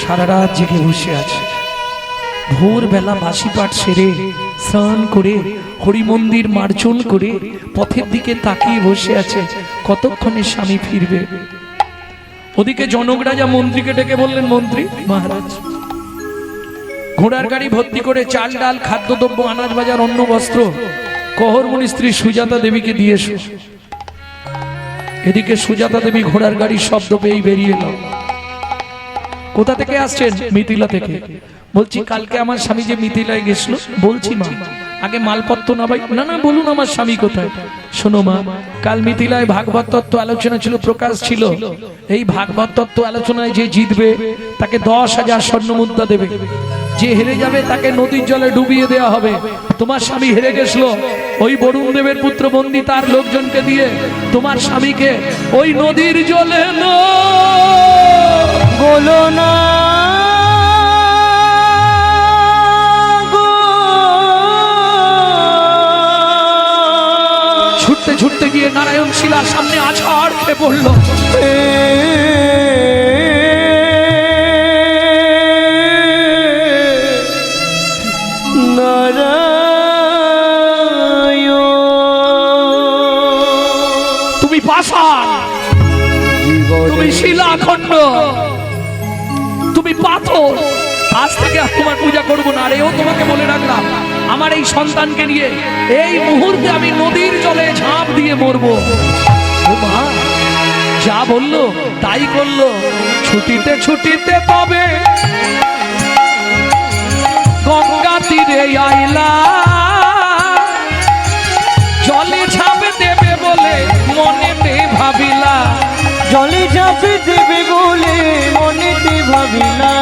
[SPEAKER 1] সারা রাত জেগে বসে আছে। ভোরবেলা বাসি পাঠ সেরে স্নান করে হরি মন্দির মার্জন করে পথের দিকে তাকিয়ে বসে আছে, কতক্ষণে স্বামী ফিরবে। ওদিকে জনক রাজা মন্ত্রীকে ডেকে বললেন, মন্ত্রী মহারাজ, ঘোড়ার গাড়ি ভর্তি করে চাল ডাল খাদ্যদ্রব্য আনাজ বাজার অন্ন বস্ত্র কহরমণি স্ত্রী সুজাতা দেবীকে দিয়ে এসো। এদিকে সুজাতা দেবী ঘোড়ার গাড়ির শব্দ পেয়েই বেরিয়ে এলো। কোথা থেকে আসছেন? মিথিলা থেকে। বলছি, কালকে আমার স্বামী যে মিথিলায় গেছিল। বলছি মা, আগে মালপত্র না ভাই। না না, বলুন আমার স্বামী কোথায়। শোনো মা, কাল মিথিলায় ভাগবত তত্ত্ব আলোচনা ছিল, প্রকাশ ছিল। এই ভাগবত তত্ত্ব আলোচনায় যে জিতবে তাকে 10,000 স্বর্ণ মুদ্রা দেবে, যে হেরে যাবে তাকে নদীর জলে ডুবিয়ে দেওয়া হবে। তোমার স্বামী হেরে গেছিল, ওই বরুণ দেবের পুত্র বন্দী তার লোকজনকে দিয়ে তোমার স্বামীকে ওই নদীর জলে
[SPEAKER 2] বলো না
[SPEAKER 1] ছুটতে ছুটতে গিয়ে নারায়ণ শিলার সামনে আছাড় খেয়ে পড়ল। তুমি পাষাণ, তুমি শিলাখণ্ড, তুমি পাথর। আজ থেকে আর তোমার পূজা করবো না। আর এও তোমাকে বলে রাখলাম, আমার এই সন্তানকে নিয়ে এই মুহূর্তে আমি নদীর জলে ঝাঁপ দিয়ে মরবো। ও মা, যা বললো তাই করলো। ছুটিতে ছুটিতে তবে গঙ্গা তীরে আইলা, জলে ঝাঁপ দেবে বলে মনেতে ভাবিলা,
[SPEAKER 2] জলে ঝাঁপ দেবে বলে মনেতে ভাবিলা।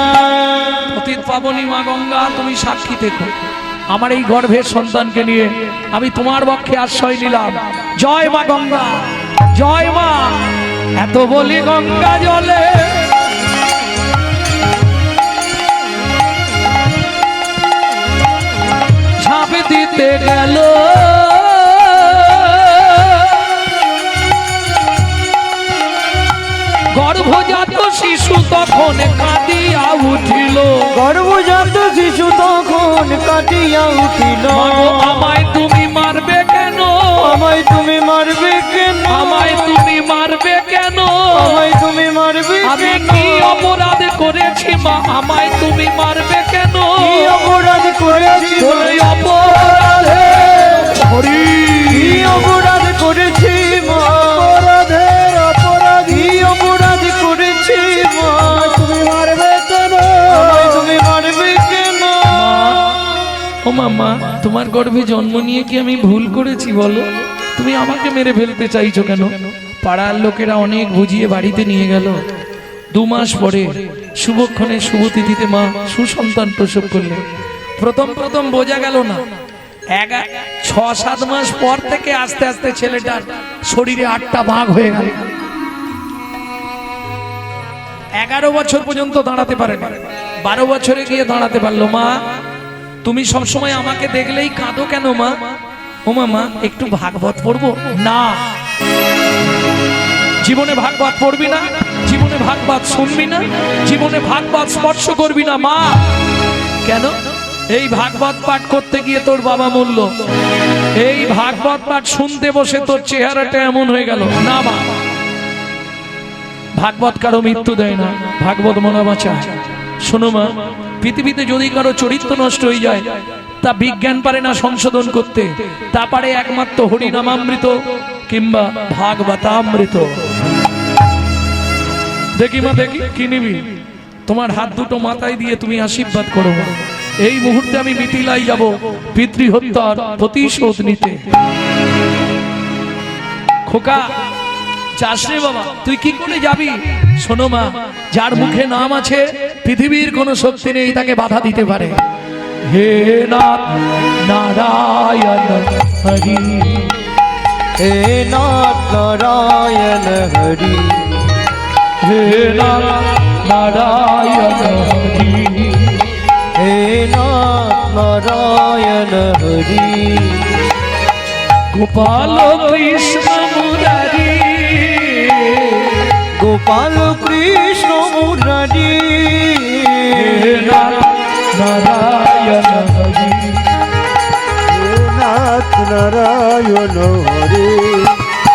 [SPEAKER 1] অতীত পাবনী মা গঙ্গা, তুমি সাক্ষী থেকো। আমার এই গর্ভের সন্তানকে নিয়ে আমি তোমার পক্ষে আশ্রয় নিলাম। জয় মা গঙ্গা, জয় মা। এত বলি গঙ্গা জলে ঝাঁপ দিতে গেল, গর্ভজাত শিশু তখন কাঁদিয়া উঠিল।
[SPEAKER 2] গর্ভজাত শিশু তখন কাটিয়া উঠিল।
[SPEAKER 1] আমায় তুমি মারবে কেন?
[SPEAKER 2] আমায় তুমি মারবে কেন?
[SPEAKER 1] আমায় তুমি মারবে কেন?
[SPEAKER 2] আমায় তুমি মারবে
[SPEAKER 1] আমি
[SPEAKER 2] কেন?
[SPEAKER 1] কি অপরাধ করেছি মা? আমায় তুমি মারবে কেন?
[SPEAKER 2] কি অপরাধ করেছি?
[SPEAKER 1] ওই অপরাধে হরি
[SPEAKER 2] কি অপরাধ করেছি মা? অপরাধের অপরাধী অপরাধ করেছি মা। তুমি মারবে কেন? আমায় তুমি মারবে কেন?
[SPEAKER 1] ও মামা, তোমার গর্ভে জন্ম নিয়ে কি আমি ভুল করেছি বলো? তুমি আমাকে মেরে ফেলতে চাইছো কেন? পাড়ার লোকেরা অনেক বুঝিয়ে বাড়িতে নিয়ে গেল। 2 মাস পরে শুভক্ষণে শুভ তিথিতে মা সুসন্তান প্রসব করলেন। প্রথম বোঝা গেল না। 6-7 মাস পর থেকে আস্তে আস্তে ছেলেটার শরীরে 8টা ভাগ হয়ে গেল। 11 বছর পর্যন্ত দাঁড়াতে পারে না, 12 বছরে গিয়ে দাঁড়াতে পারলো। মা, তুমি সবসময় আমাকে দেখলেই কাঁদো কেন মা? ও মামা, একটু ভাগবত পড়বো না? জীবনে ভাগবত পড়বি না, জীবনে ভাগবত শুনবি না, জীবনে ভাগবত স্পর্শ করবি না মা। কেন? এই ভাগবত পাঠ করতে গিয়ে তোর বাবা মরল, এই ভাগবত পাঠ শুনতে বসে তোর চেহারাটা এমন হয়ে গেল না মা। ভাগবত কারো মৃত্যু দেয় না, ভাগবত মনা বাঁচায়। শোনো মা, পৃথিবীতে যদি কারো চরিত্র নষ্ট হয়ে যায় তা বিজ্ঞান পারে না সংশোধন করতে, তা পারে একমাত্র হরিনামামৃত কিংবা ভাগবতামৃত। দেখি মা, দেখি কি নিবি? তোমার হাত দুটো মাথায় দিয়ে তুমি আশীর্বাদ করো। এই মুহূর্তে আমি মিথিলাই যাব পিতৃহত্যার প্রতিশোধ নিতে। খোকা, যাস রে বাবা, তুই কি করে যাবি? শোনো মা, যার মুখে নাম আছে পৃথিবীর কোনো শক্তি নেই তাকে বাধা দিতে পারে। হে নাথ নারায়ণ হরি,
[SPEAKER 2] হে নাথ নারায়ণ হরি,
[SPEAKER 1] হে নাথ নারায়ণ হরি,
[SPEAKER 2] হে নাথ নারায়ণ হরি।
[SPEAKER 1] গোপাল কৃষ্ণ মুরারি,
[SPEAKER 2] গোপাল কৃষ্ণ মুরারি,
[SPEAKER 1] হে নাথ নারায়ণ হরি,
[SPEAKER 2] হে নাথ নারায়ণ হরি।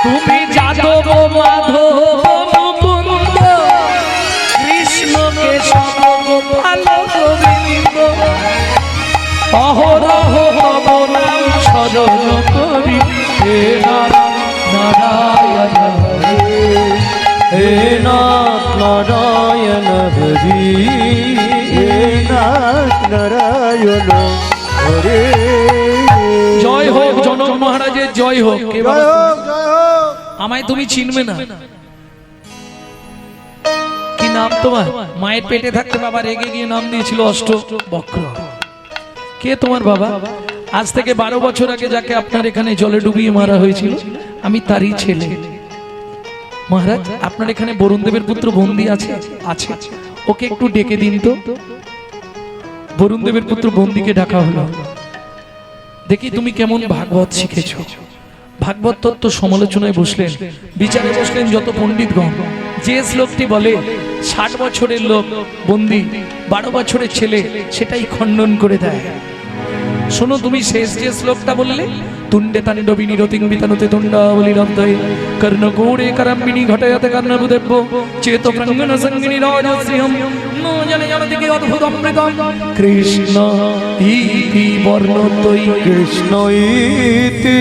[SPEAKER 1] তুমি যাদব মাধব মুকুন্দ কৃষ্ণকে সর্বভাল গোবিন্দ, অহরহ তব নাম স্মরণ করি। হে নাথ নারায়ণ হরি,
[SPEAKER 2] হে নাথ নারায়ণ হরি, হে নাথ নারায়ণ হরি।
[SPEAKER 1] জয় হোক জনক মহারাজের জয় হোক। কে বলো?
[SPEAKER 2] জয় হোক, জয় হোক।
[SPEAKER 1] আমায় তুমি চিনবে না। কি নাম তোমার? মায়ের পেটে থাকতে বাবা রেগে গিয়ে নাম দিয়েছিল অষ্টবক্র। কে তোমার বাবা? আজ থেকে 12 বছর আগে যাকে আপনার এখানে জলে ডুবিয়ে মারা হয়েছিল আমি তারই ছেলে। মহারাজ, আপনার এখানে বরুণ দেবের পুত্র বন্দী আছে? আছে। ওকে একটু ডেকে দিন তো। বরুণ দেবের পুত্র বন্দীকে ডাকা হলো। দেখি তুমি কেমন ভাগবত শিখেছো। ভাগবত তত্ত্ব সমালোচনায় বসলেন, বিচারে বসলেন যত পণ্ডিতগণ। যে শ্লোকটি বলে 60 বছরের লোক বন্দী, 12 বছরের ছেলে, সেটাই খণ্ডন করে দেয়। শোনো, তুমি শেষ যে শ্লোকটা বললে, তুণ্ডে তাণ্ডবিনী রতিং বিতানুতে তুণ্ডাবলী রব্দয়ে কর্ণকূড়ে করম্বিনী ঘটয়তে কর্ণবুদেব্য চেত প্রাঙ্গণ সঙ্গিনী রাজশ্রিয়ম ন জনে জনদিকে অদ্ভুত অমৃতম কৃষ্ণ ইতি বর্ণদ্বয়ী,
[SPEAKER 2] কৃষ্ণ ইতি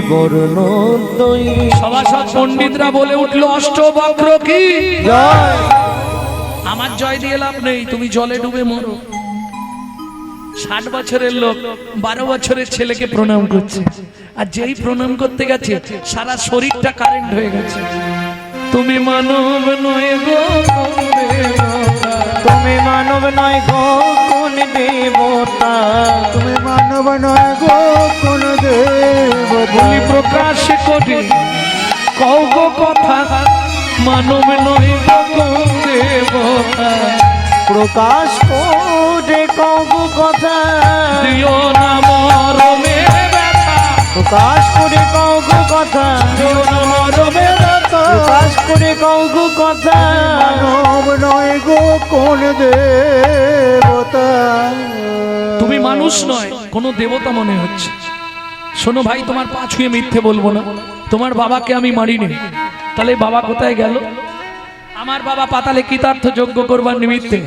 [SPEAKER 2] বর্ণদ্বয়ী।
[SPEAKER 1] সভাসদ পণ্ডিতরা বলে উঠলো অষ্টবক্র কি
[SPEAKER 2] জয়।
[SPEAKER 1] আমার জয় দিয়ে লাভ নেই, তুমি জলে ডুবে মরো। 60 বছরের লোক 12 বছরের ছেলেকে প্রণাম করছে, আর যেই প্রণাম করতে গেছে সারা শরীরটা কারেন্ট হয়ে গেছে। তুমি মানব নয় গো
[SPEAKER 2] তুমি মানব নয় গো কোন দেবতা,
[SPEAKER 3] তুমি মানব নয় গো কোন দেবতা।
[SPEAKER 1] বলি প্রকাশ কোটি কও গো কথা, মানব নয় গো কোন দেবতা।
[SPEAKER 2] প্রকাশ করে কগু কথা,
[SPEAKER 1] দিও না মরমে ব্যথা,
[SPEAKER 2] প্রকাশ করে কগু কথা,
[SPEAKER 1] দিও না মরমে ব্যথা।
[SPEAKER 2] প্রকাশ করে কগু কথা,
[SPEAKER 3] মানব নয় গো কোন দেবতা।
[SPEAKER 1] তুমি মানুষ নয় কোন দেবতা মনে হচ্ছে। শোনো ভাই, তোমার পা ছুঁয়ে মিথ্যে বলবো না। তোমার বাবাকে আমি মারিনি, তাহলে বাবা কোথায় গেল? আমার বাবা পাতালে কৃতার্থ যজ্ঞ করবার নিমিত্তে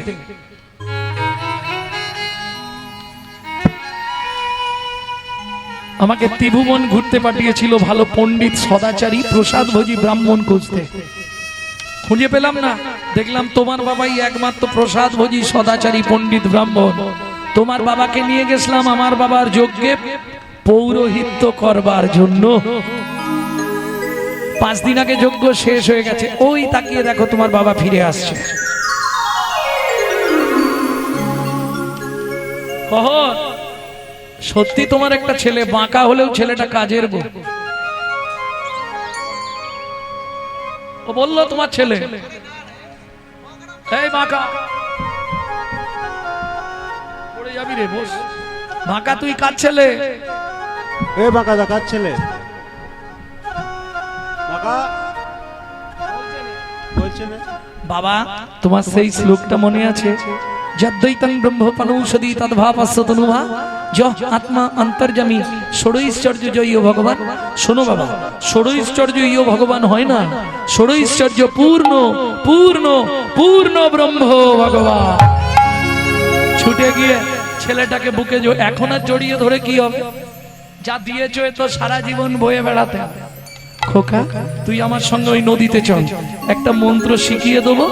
[SPEAKER 1] আমাকে ত্রিভুবন ঘুরতে পাঠিয়েছিল ভালো পণ্ডিত সদাচারী প্রসাদ ভোজি ব্রাহ্মণ খুঁজতে। খুঁজে পেলাম না, দেখলাম তোমার বাবাই একমাত্র প্রসাদ ভোজি সদাচারী পণ্ডিত ব্রাহ্মণ। তোমার বাবাকে নিয়ে গেছিলাম আমার বাবার যজ্ঞে পৌরোহিত্য করবার জন্য। 5 দিন আগে যজ্ঞ শেষ হয়ে গেছে, ওই তাকিয়ে দেখো তোমার বাবা ফিরে আসছে। কখন সত্যি তোমার একটা ছেলে বাঁকা হলেও ছেলেটা কাজের বউ। ও বললো তোমার ছেলে এই বাঁকা পড়ে যাবি রে, বস। বাঁকা তুই কাজ ছেলে?
[SPEAKER 3] এ বাঁকা দেখার ছেলে বাঁকা বলছে না।
[SPEAKER 1] বাবা তোমার সেই শ্লোকটা মনে আছে? যদ্বৈতং ব্রহ্মপনৌষধি তদ্ভাবস্য তনুভা যহ আত্মা অন্তর্যামী ষড়ৈশ্বর্য জয়ী ভগবান। শোনো বাবা, ষড়ৈশ্বর্য ভগবান হয় না, ষড়ৈশ্বর্য পূর্ণ পূর্ণ পূর্ণ ব্রহ্ম ভগবান। ছুটে গিয়ে ছেলেটাকে বুকে এখন আর জড়িয়ে ধরে কি হবে? যা দিয়েছো তো সারা জীবন বয়ে বেড়াতে। খোকা তুই আমার সঙ্গে ওই নদীতে চল, একটা মন্ত্র শিখিয়ে দেবো,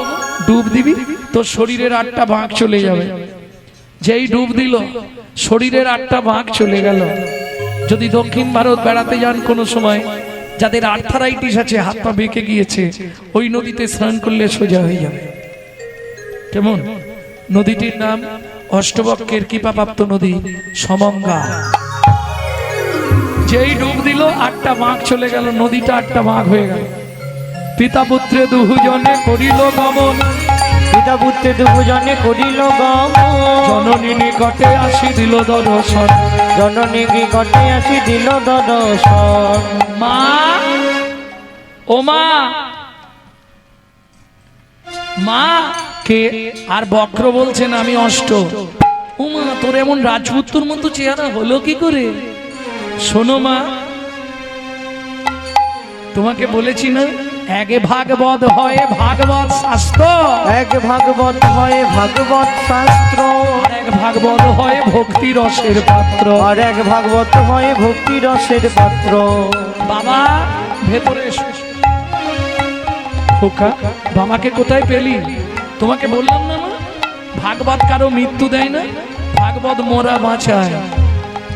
[SPEAKER 1] ডুব দিবি, তোর শরীরের 8টা ভাগ চলে যাবে। যেই ডুব দিল শরীরের 8টা ভাগ চলে গেল। যদি দক্ষিণ ভারত বেড়াতে যান কোনো সময়, যাদের আর্থারাইটিস আছে, হাত পা বেঁকে গিয়েছে, ওই নদীতে স্নান করলে সোজা হয়ে যাবে। কেমন? নদীটির নাম অষ্টবক্রের কৃপাপ্রাপ্ত নদী সমঙ্গা। যেই ডুব দিল 8টা ভাগ চলে গেল, নদীটা 8টা ভাগ হয়ে গেল। পিতা পুত্রে দুজনে করিল গমন,
[SPEAKER 2] পিতা পুত্রে দুজনে করিল গমন,
[SPEAKER 1] জননী নিকটে আসি দিল দর্শন,
[SPEAKER 2] জননী নিকটে আসি দিল দর্শন।
[SPEAKER 1] মা ও মা, মা কে? আর বক্র বলছেন আমি অষ্ট। ও মা, তোর এমন রাজপুত্রর মতো চেহারা হলো কি করে? শোনো মা, তোমাকে বলেছি না, এক ভাগবত হয় ভাগবত শাস্ত্র,
[SPEAKER 2] এক ভাগবত হয় ভাগবত শাস্ত্র,
[SPEAKER 1] আর এক ভাগবত হয় ভক্তি রসের পাত্র,
[SPEAKER 2] আর এক ভাগবত হয় ভক্তি রসের পাত্র।
[SPEAKER 1] বাবা ভেতরে এসো। খোকা বাবাকে কোথায় পেলি? তোমাকে বললাম না মা, ভাগবত কারো মৃত্যু দেয় না, ভাগবত মোরা বাঁচায়।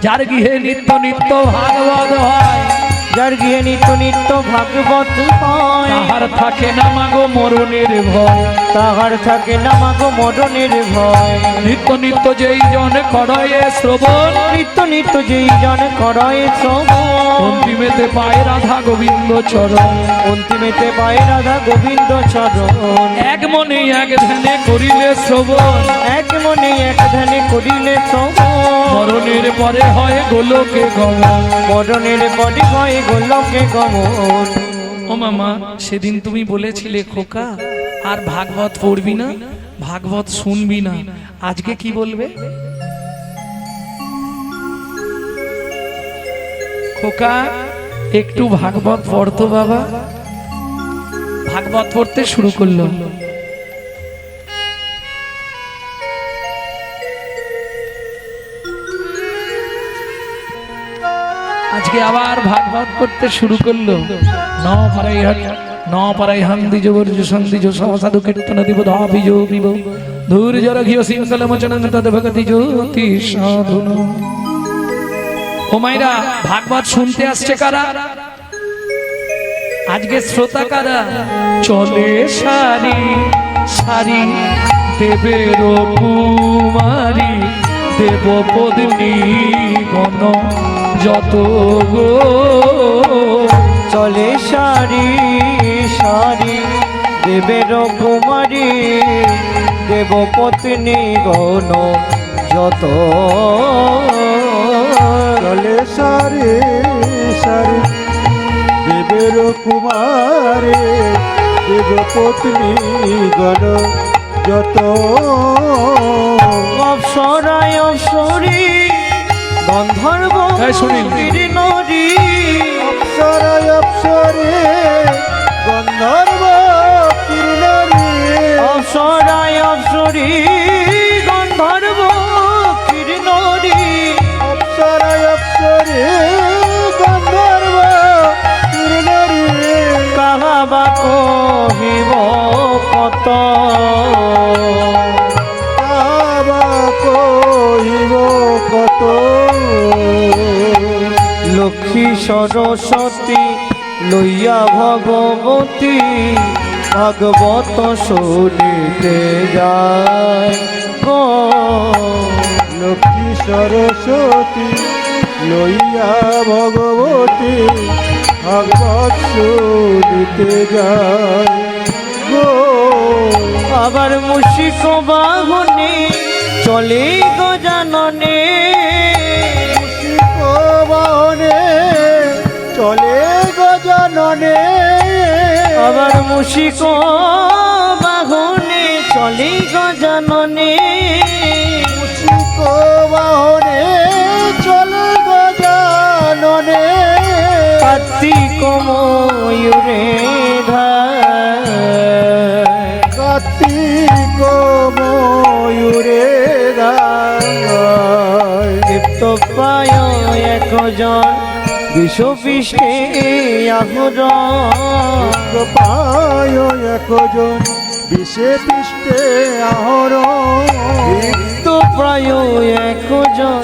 [SPEAKER 1] যার গৃহে নিত্য নিত্য ভাগবত হয়,
[SPEAKER 2] যার গৃহে নিত্য নিত্য ভাগবত হয়,
[SPEAKER 1] তাহার থাকে না মাগো মরণের ভয়,
[SPEAKER 2] তাহার থাকে না মাগো মরণের ভয়।
[SPEAKER 1] নিত্য নিত্য যেই জন করয়ে শ্রবণ,
[SPEAKER 2] নিত্য নিত্য যেই জন করয় শ্রবণ,
[SPEAKER 1] অন্তিমেতে পায় রাধা গোবিন্দ চরণ,
[SPEAKER 2] অন্তিমেতে পায় রাধা গোবিন্দ চরণ।
[SPEAKER 1] এক মনে এক ধ্যানে করিলে শ্রবণ,
[SPEAKER 2] এক মনে এক ধ্যানে করিলে শ্রবণ,
[SPEAKER 1] মরণের পরে হয় গোলকে গমন।
[SPEAKER 2] মরণের পরে হয় গোলকে গমন।
[SPEAKER 1] ও মামা, সেদিন তুমি বলেছিলে খোকা আর ভাগবত পড়বি না, ভাগবত শুনবি না, আজকে কি বলবে? খোকা একটু ভাগবত পড়তো বাবা। ভাগবত পড়তে শুরু করলো। আজকে আবার ভাগবত করতে শুরু করলো। ন পারাই হান্দি যোগর্য সন্ধি যো সাধু কীর্তন দিব ধাবিজো বিব ধূর জর ঘিয় সিংকল মোচন তদ ভগতি জ্যোতি সাধুন। ও মাইরা, ভাগবত শুনতে আসছে কারা? আজকে শ্রোতা কারা? চলে সারি সারি দেবের কুমারী দেবপত্নী গণ যত গো
[SPEAKER 2] চলে সারি সারি দেবের কুমারী দেবপত্নী গণ যত
[SPEAKER 3] চলে সারি সারি দেবের কুমারে দেবপত্নী গণ যত
[SPEAKER 2] অপসরায় অপসরী গন্ধর্ব
[SPEAKER 1] এই শুনিন।
[SPEAKER 2] নদী
[SPEAKER 3] অপ্সরায় অপ্সরে গন্ধর্ব কিরণারে
[SPEAKER 2] অপসরায় অপসরী গন্ধর্ব কিরণী
[SPEAKER 3] অপ্সরায় অপ্সরে গন্ধর্ব কিরণারে
[SPEAKER 2] কাহাবা কহিব কত
[SPEAKER 3] কাবা কহিব কত
[SPEAKER 2] লক্ষ্মী সরস্বতী লইয়া ভগবতী ভাগবত শুনিতে যায় গো
[SPEAKER 3] লক্ষ্মী সরস্বতী লইয়া ভগবতী ভাগবত শুনিতে যায় গো
[SPEAKER 2] আবার মুশিক বাহনে চলে গজাননে
[SPEAKER 3] বাহনে চলে গজাননে
[SPEAKER 2] আবার মুশিক বাহনে চলে গজাননে
[SPEAKER 3] বাহনে চলে গজাননে
[SPEAKER 2] কার্তিক ময়ূরে
[SPEAKER 3] কার্তিক ময়ূরে গায়
[SPEAKER 2] দীপ্ত পায় একজন বিশ্বপৃষ্ঠে আহর
[SPEAKER 3] পায় একজন বিষে পৃষ্ঠে আহর
[SPEAKER 2] দীপ্ত প্রায় একজন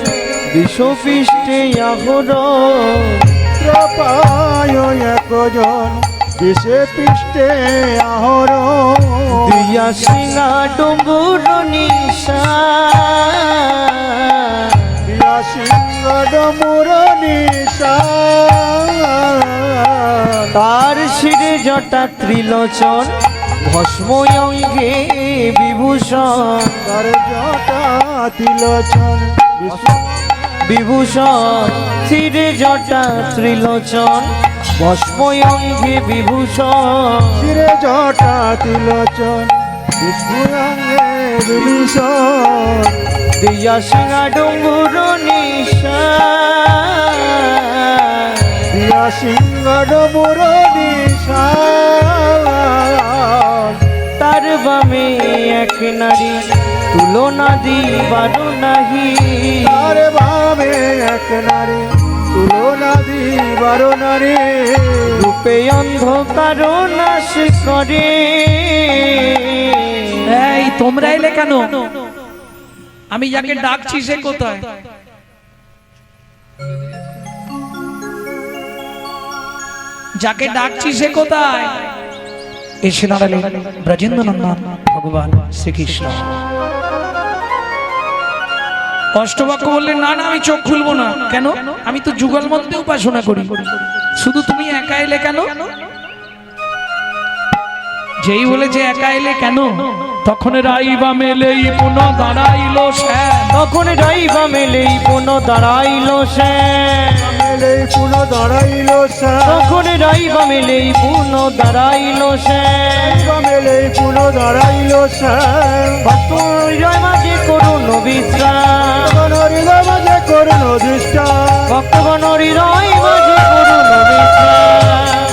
[SPEAKER 2] বিশ্বপৃষ্ঠে আহর
[SPEAKER 3] পায় একজন বিষে পৃষ্ঠে আহর
[SPEAKER 2] দিয়া সিংহা ডুম্বুর নিশা
[SPEAKER 3] দিয়া সিংহ ডমুর নিশা
[SPEAKER 2] তার শিরে জটা ত্রিলোচন ভস্ম অঙ্গে বিভূষণ
[SPEAKER 3] তার জটা তিলোচন
[SPEAKER 2] বিভূষণ শিরে জটা ত্রিলোচন ভস্ম অঙ্গে বিভূষণ
[SPEAKER 3] শিরে জটা তিলোচন বিষ্ণুরঙ্গে বিভীষণ
[SPEAKER 2] দিয়া সিংহা ডুম্বুর নিশা
[SPEAKER 3] দিয়া সিংহ ডমুর নিশা
[SPEAKER 2] তার বামে এক নারী তুলনা দিবার নাহি
[SPEAKER 3] তার ভাবে এক নারী তুলনা দিবার নারী
[SPEAKER 2] রূপে অন্ধকার নাশ করে
[SPEAKER 1] এই তোমরা এলে কেন? আমি যাকে ডাকছি সে কোথায়? যাকে ডাকছি সে কোথায়? এসে দাঁড়ালেন ব্রজেন্দ্র নন্দন ভগবান শ্রীকৃষ্ণ। অষ্টবাক্য বললেন, না না আমি চোখ খুলবো না। কেন? আমি তো যুগল মন্ত্রে উপাসনা করি, শুধু তুমি একা এলে কেন? যেই বলেছে একা এলে কেন, তখন রাইবা মেলেই পুনঃ দাঁড়াইল শ্যাম।
[SPEAKER 2] তখন রাইবা মেলেই পুনঃ দাঁড়াইল শ্যাম।
[SPEAKER 3] মেলেই পুনঃ দাঁড়াইল শ্যাম।
[SPEAKER 2] তখন রাইবা মেলেই পুনঃ দাঁড়াইল শ্যাম।
[SPEAKER 3] মেলেই পুনঃ দাঁড়াইল শ্যাম।
[SPEAKER 2] ভক্ত হৃদয় মাঝে করুণ বিশ্রাম।
[SPEAKER 3] হৃদয় মাঝে করুণ দৃষ্টান।
[SPEAKER 2] ভক্তগণ হৃদয় মাঝে করুণ বিশ্রাম।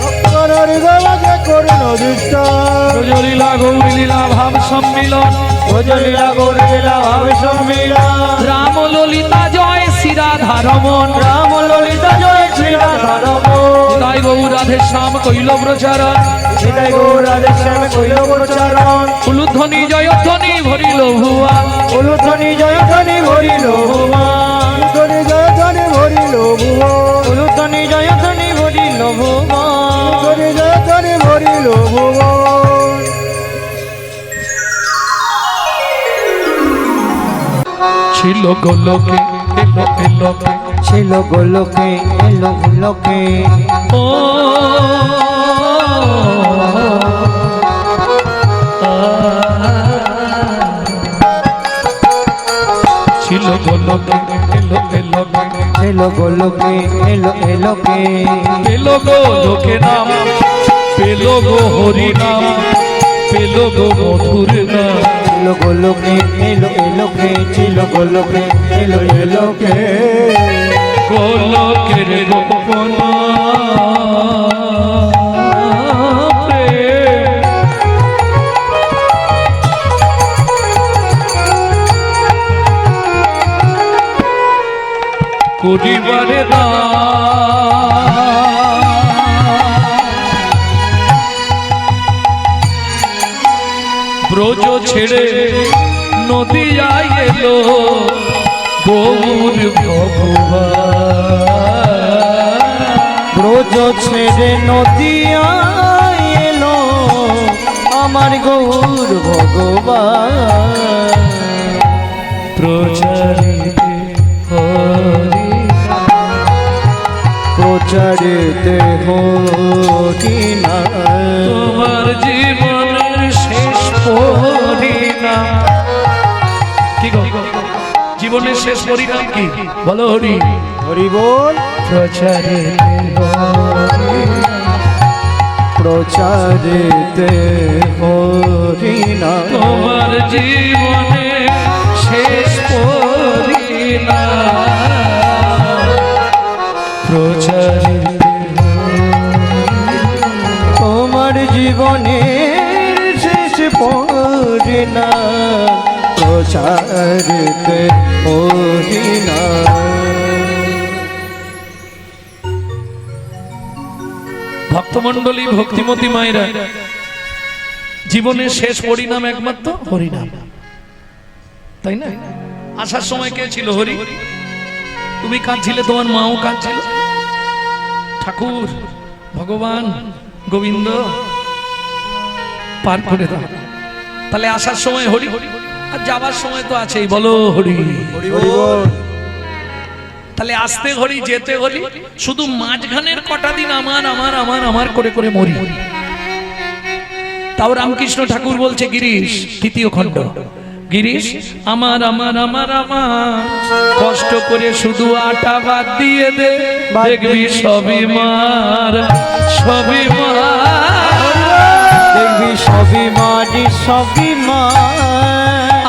[SPEAKER 3] ভক্তগণ হৃদয় মাঝে করুণ দৃষ্টান।
[SPEAKER 1] ব্রজলীলা গৌরীলীলা ভাব সম্মিলন,
[SPEAKER 2] ব্রজলীলা গৌরলীলা ভাব সম্মিলন।
[SPEAKER 1] রাম ললিতা জয় শ্রী রাধা রমন।
[SPEAKER 2] রাম ললিতা জয় শ্রী রাধা রমন।
[SPEAKER 1] তাই গৌর রাধে শ্যাম কইল প্রচারণ।
[SPEAKER 2] নিতাই গৌর রাধে শ্যাম কইল প্রচারণ।
[SPEAKER 1] উলুধ্বনি জয়ধ্বনি ভরিল ভুয়া।
[SPEAKER 2] উলুধ্বনি জয়ধ্বনি ভরিল ভুবন।
[SPEAKER 3] ধ্বনি জয় ধ্বনি ভরিল ভুবন।
[SPEAKER 2] উলুধ্বনি জয়ধ্বনি ভরিল ভুবন।
[SPEAKER 3] ধ্বনি জয় ধ্বনি ভরিল ভুবন।
[SPEAKER 1] ছিল গোলকে এলো এলোকে
[SPEAKER 2] ছিল গোলকে এলো গোলকে
[SPEAKER 1] ও ছিল গোলকে এলো এলোকে
[SPEAKER 2] ছিল গোলকে এলো এলোকে
[SPEAKER 1] পেলো গো লোকে নাম পেলো গো হরি নাম পেলো গো মধুর নাম
[SPEAKER 2] ছিল গোলকে এলো এলোকে ছিল গোলকে এলো এলোকে
[SPEAKER 1] গোলকের গোপন প্রেম করিবারে না ব্রজ ছেড়ে নদিয়ায় এলো গৌর ভগবান
[SPEAKER 2] ব্রজ ছেড়ে নদিয়া এলো আমার গৌর ভগবান
[SPEAKER 1] প্রচারিতে হরি
[SPEAKER 2] প্রচারিতে হরিনা
[SPEAKER 1] তোমার জীবনের শেষ পরিণাম কি গো জীবনের শেষ পরিণাম কি বলো হরি
[SPEAKER 2] হরি বল
[SPEAKER 1] প্রচারিতে হরি
[SPEAKER 2] প্রচারিতে হরিনা
[SPEAKER 1] তোমার জীবনের শেষ পরিণাম প্রচারিতে
[SPEAKER 2] তোমার জীবনের শেষ পরিণাম প্রচারিতে হরিনা
[SPEAKER 1] ভক্তমণ্ডলী ভক্তিমতী মায়েরা জীবনের শেষ পরিণাম একমাত্র হরিনাম তাই না আসার সময় কে ছিল হরি তুমি কাঁদছিলে তোমার মাও কাঁদছিল ঠাকুর ভগবান গোবিন্দ পার করে দাও তাহলে আসার সময় হরি আর যাবার সময় তো আছেই বলো হরি
[SPEAKER 2] হরি বল
[SPEAKER 1] তাহলে আসতে হরি যেতে হরি শুধু মাঝখানের কটা দিন আমার আমার আমার আমার করে করে মরি তাও রামকৃষ্ণ ঠাকুর বলছে গিরিশ তৃতীয় খণ্ড গিরিশ আমার আমার আমার আমার কষ্ট করে শুধু আটা বাদ দিয়ে দে দেখবি সবই মার সবই মার
[SPEAKER 2] দেখবি সবই মারি সবই মা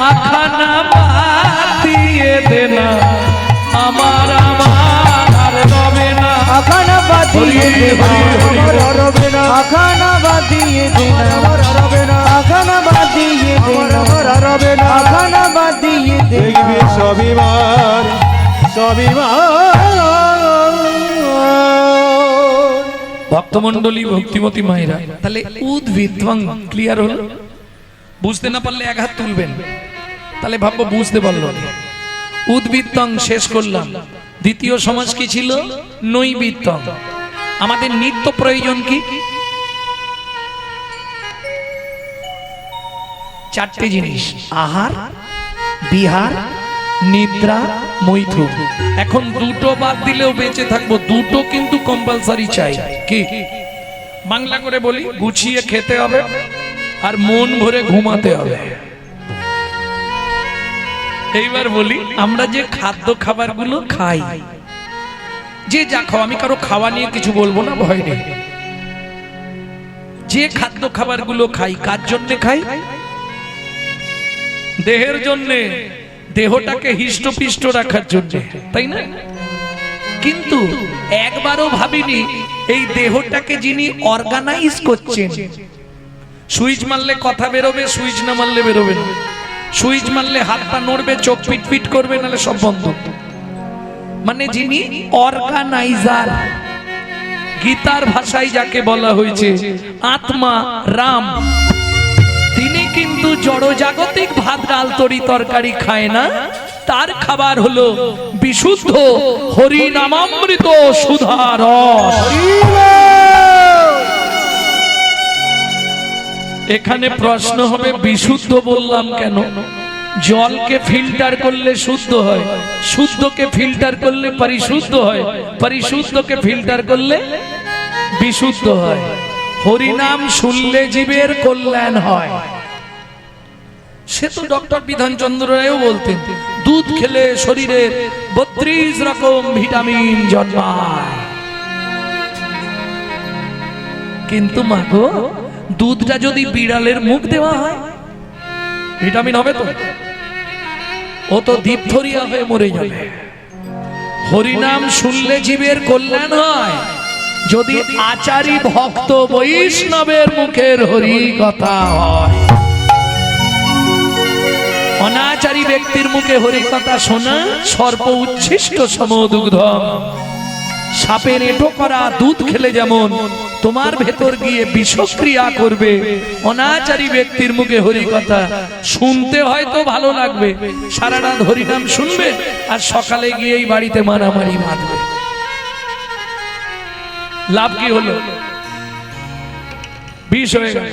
[SPEAKER 1] আখানা বাদ দিয়ে দে না আমার আমার আর রবে না
[SPEAKER 2] আখানা বাদিয়ে দে আখানা বাদিয়ে দে আখানা বাদিয়ে দে আখানা বাদিয়ে দে
[SPEAKER 3] দেখবি সবিমার
[SPEAKER 1] ভক্তমণ্ডলী ভক্তিমতী মায়েরা তাহলে উদ্ভিত্বং ক্লিয়ার হলো বুঝতে না পারলে এক হাত তুলবেন তাহলে ভাববো বুঝতে পারলো না উদ্ভিত্তং শেষ করলাম দ্বিতীয় সমাজ কি ছিল নৈবিত্তং আমাদের নিত্য প্রয়োজন কি চারটে জিনিস আহার বিহার নিদ্রা মৈথুন এখন দুটো বাদ দিলেও বেঁচে থাকবো দুটো কিন্তু কম্পালসারি চাই কি বাংলা করে বলি গুছিয়ে খেতে হবে আর মন ভরে ঘুমাতে হবে এইবার বলি আমরা যে খাদ্য খাবারগুলো খাই যে যা খাও আমি কারো খাওয়া নিয়ে কিছু বলবো না ভয় নেই যে খাদ্য খাবারগুলো খাই কার জন্য খাই দেহের জন্য দেহটাকে হিষ্টপিষ্ট রাখার জন্য তাই না কিন্তু একবারও ভাবিনি এই দেহটাকে যিনি অর্গানাইজ করছেন সুইচ মারলে কথা বেরোবে সুইচ না মারলে বেরোবে না সুইচ মারলে হাত পা নড়বে চোখ পিট পিট করবে নাহলে সব বন্ধ মানে যিনি অর্গানাইজার গীতার ভাষায় যাকে বলা হয়েছে আত্মা রাম তিনি কিন্তু জড়জাগতিক ভাত ডাল তরি তরকারি খায় না তার খাবার হলো বিশুদ্ধ হরি নামামৃত সুধা রস এখানে প্রশ্ন হবে বিশুদ্ধ বললাম কেন জলকে ফিল্টার করলে শুদ্ধ হয়, শুদ্ধকে ফিল্টার করলে পরিশুদ্ধ হয়, পরিশুদ্ধকে ফিল্টার করলে বিশুদ্ধ হয়। হরিনাম শুনলে জীবের কল্যাণ হয়। সে তো ডক্টর বিধানচন্দ্র রায়ও বলতেন, দুধ খেলে শরীরের 32 রকম ভিটামিন জন্মায়। কিন্তু মাগো, দুধটা যদি বিড়ালের মুখ দেওয়া হয়, ভিটামিন হবে তো? ও তো ডিপথরিয়া হয়ে মরে যাবে। হরিনাম শুনলে জীবের কল্যাণ হয় যদি আচারী ভক্ত বৈষ্ণবের মুখের হরি কথা হয়। অনাচারী ব্যক্তির মুখে হরি কথা শোনা সর্প উচ্ছিষ্ট সমদুগ্ধম। সাপের এঁটো করা দুধ খেলে যেমন তোমার ভেতর গিয়ে বিষক্রিয়া করবে, অনাচারী ব্যক্তির মুখে হরি কথা শুনতে হয়তো ভালো লাগবে, সারা রাত হরিনাম শুনবে আর সকালে গিয়েই বাড়িতে মারামারি বাঁধবে। লাভ কি হলো? বিষ হয়ে গেল।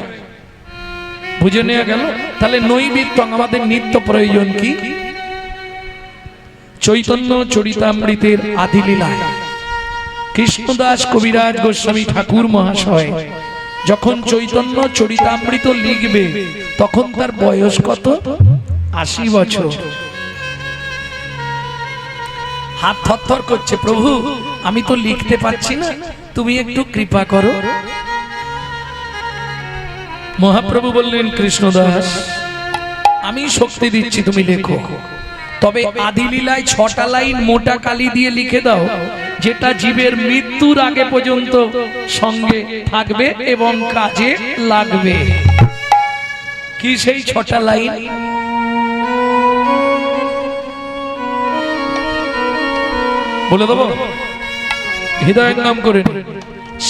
[SPEAKER 1] বুঝে নেওয়া গেল। তাহলে নৈবেদ্য আমাদের নিত্য প্রয়োজন কি? চৈতন্য চরিতামৃতের আদি লীলায় কৃষ্ণদাস কবিরাজ গোস্বামী ঠাকুর মহাশয় যখন চৈতন্য চরিতামৃত লিখবে তখন তার বয়স কত? 80 বছর। হাত থরথর করছে, প্রভু আমি তো লিখতে পারছি না, তুমি একটু কৃপা করো। মহাপ্রভু বললেন, কৃষ্ণদাস আমি শক্তি দিচ্ছি, তুমি লেখো। তবে আদি লীলায় 6টা লাইন মোটা কালি দিয়ে লিখে দাও, যেটা জীবের মৃত্যুর আগে পর্যন্ত সঙ্গে থাকবে এবং কাজে লাগবে। কি সেই 6টা লাইন? বলে দেবো, হৃদয়ঙ্গম করে।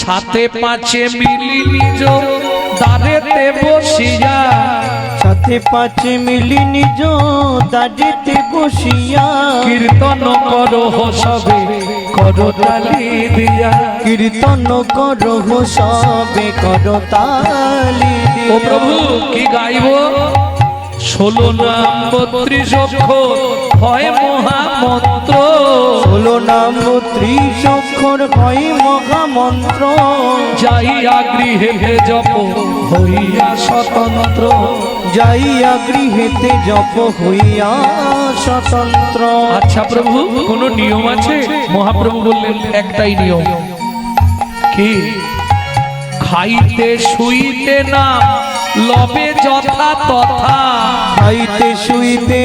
[SPEAKER 1] 7 5 মিলি নিজ দাঁড়েতে বসিয়া,
[SPEAKER 2] 7 5 মিলি নিজ দাঁড়েতে বসিয়া,
[SPEAKER 1] কীর্তন করো সবে করো তালি দিয়া,
[SPEAKER 2] কীর্তন করো সবে করো তালি দিয়া।
[SPEAKER 1] ও প্রভু কি গাইব? 16 নাম 32 অক্ষর হয় মহামন্ত্র,
[SPEAKER 2] 16 নাম 30 অক্ষর হয় মহামন্ত্র,
[SPEAKER 1] যাইয়া গৃহেতে জপ হইয়া স্বতন্ত্র,
[SPEAKER 2] যাইয়া গৃহেতে জপ হইয়া স্বতন্ত্র।
[SPEAKER 1] আচ্ছা প্রভু কোন নিয়ম আছে? মহাপ্রভু বললেন একটাই নিয়ম। কি? খাইতে শুইতে না লবে যথা তথা,
[SPEAKER 2] খাইতে শুইতে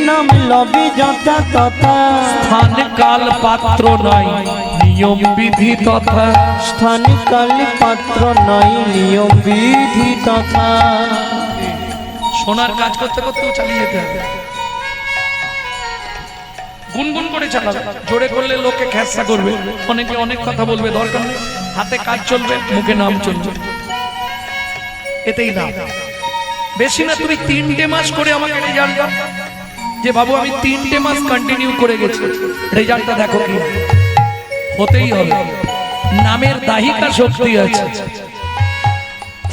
[SPEAKER 2] নাম লবে যথা তথা,
[SPEAKER 1] স্থান কাল পাত্র নাই নিয়ম বিধি তথা,
[SPEAKER 2] স্থান কাল পাত্র নাই নিয়ম বিধি তথা।
[SPEAKER 1] সোনার কাজ করতে করতেও চালিয়ে যেতে হবে, গুনগুন করে চালাবে। জোরে করলে লোকে খ্যাসা করবে, অনেকে অনেক কথা বলবে, দরকার নেই। হাতে কাজ চলবে, মুখে নাম চলবে, এতেই না। বেশি না, তুমি 3টে মাস করে আমাকে রেজাল্ট দাও, যে বাবু আমি 3টে মাস কন্টিনিউ করে গেছি, রেজাল্টটা দেখো কি। হতেই হবে, নামের দাহিকা শক্তি আছে।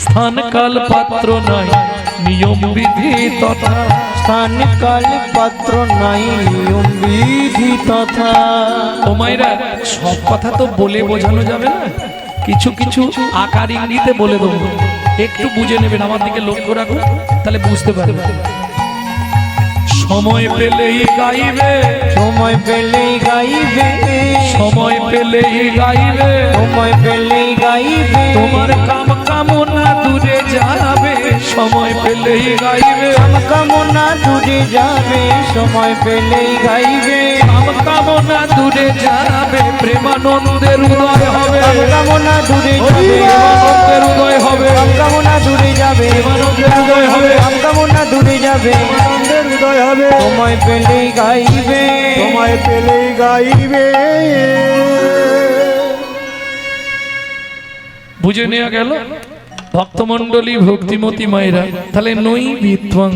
[SPEAKER 1] স্থান কাল পাত্র নাই নিয়ম বিধি তথা,
[SPEAKER 2] স্থান কাল পাত্র নাই নিয়ম বিধি তথা।
[SPEAKER 1] ও মায়েরা, সব কথা তো বলে বোঝানো যাবে না, কিছু কিছু আকার ইঙ্গিতে বলে দেবো, একটু বুঝে নেবেন, আমার দিকে লক্ষ্য রাখুন, তাহলে বুঝতে পারবেন। সময় পেলেই গাইবে,
[SPEAKER 2] সময় পেলেই গাইবে,
[SPEAKER 1] সময় পেলেই গাইবে,
[SPEAKER 2] সময় পেলেই গাইবে,
[SPEAKER 1] তোমার কাম কামনা দূরে যাবে, সময় পেলেই গাইবে,
[SPEAKER 2] কাম কামনা দূরে যাবে, সময় পেলেই গাইবে,
[SPEAKER 1] কাম কামনা দূরে যাবে, প্রেমানন্দের উদয় হবে,
[SPEAKER 2] কাম কামনা দূরে যাবে,
[SPEAKER 1] প্রেমানন্দের উদয় হবে,
[SPEAKER 2] কাম কামনা দূরে যাবে,
[SPEAKER 1] প্রেমানন্দের উদয় হবে,
[SPEAKER 2] কাম কামনা দূরে যাবে,
[SPEAKER 3] আনন্দের হৃদয় হবে,
[SPEAKER 2] সময় পেলেই গাইবে,
[SPEAKER 3] সময় পেলেই গাইবে।
[SPEAKER 1] বুঝে নেওয়া গেল ভক্তমণ্ডলী ভক্তিমতী মায়েরা। তাহলে নই বিত্বং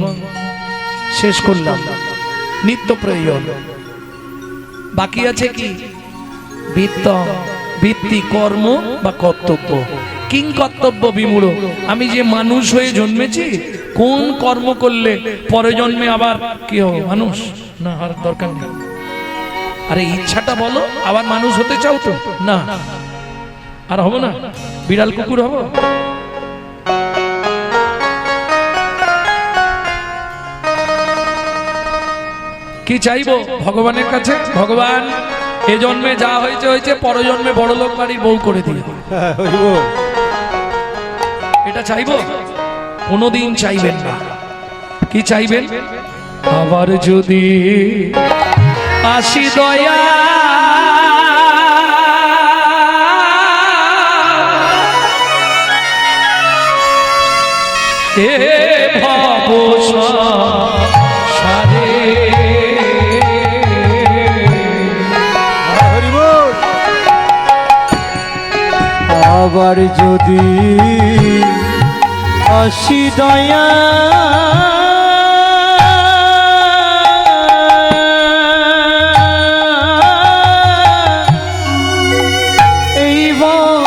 [SPEAKER 1] শেষ করলাম, নিত্য প্রয়োজন। বাকি আছে কি? বিত্তং, বৃত্তি, কর্ম বা কর্তব্য। কিং কর্তব্য বিমূঢ়। আমি যে মানুষ হয়ে জন্মেছি কোন কর্ম করলে পরের জন্মে আবার কি হবে মানুষ না আর দরকার নেই। আরে ইচ্ছাটা বলো, আবার মানুষ হতে চাও তো না, আর হবো না, বিড়াল কুকুর হবো। কি চাইবো ভগবানের কাছে? ভগবান এ জন্মে যা হয়েছে হয়েছে, পরজন্মে বড়লোক বাড়ির বউ করে দিও। এটা চাইবো? কোনোদিন চাইবেন না। কি চাইবেন? আবার যদি আসি দয়া এ ভব সারে
[SPEAKER 2] আবার যদি আসি দয়া এই ভব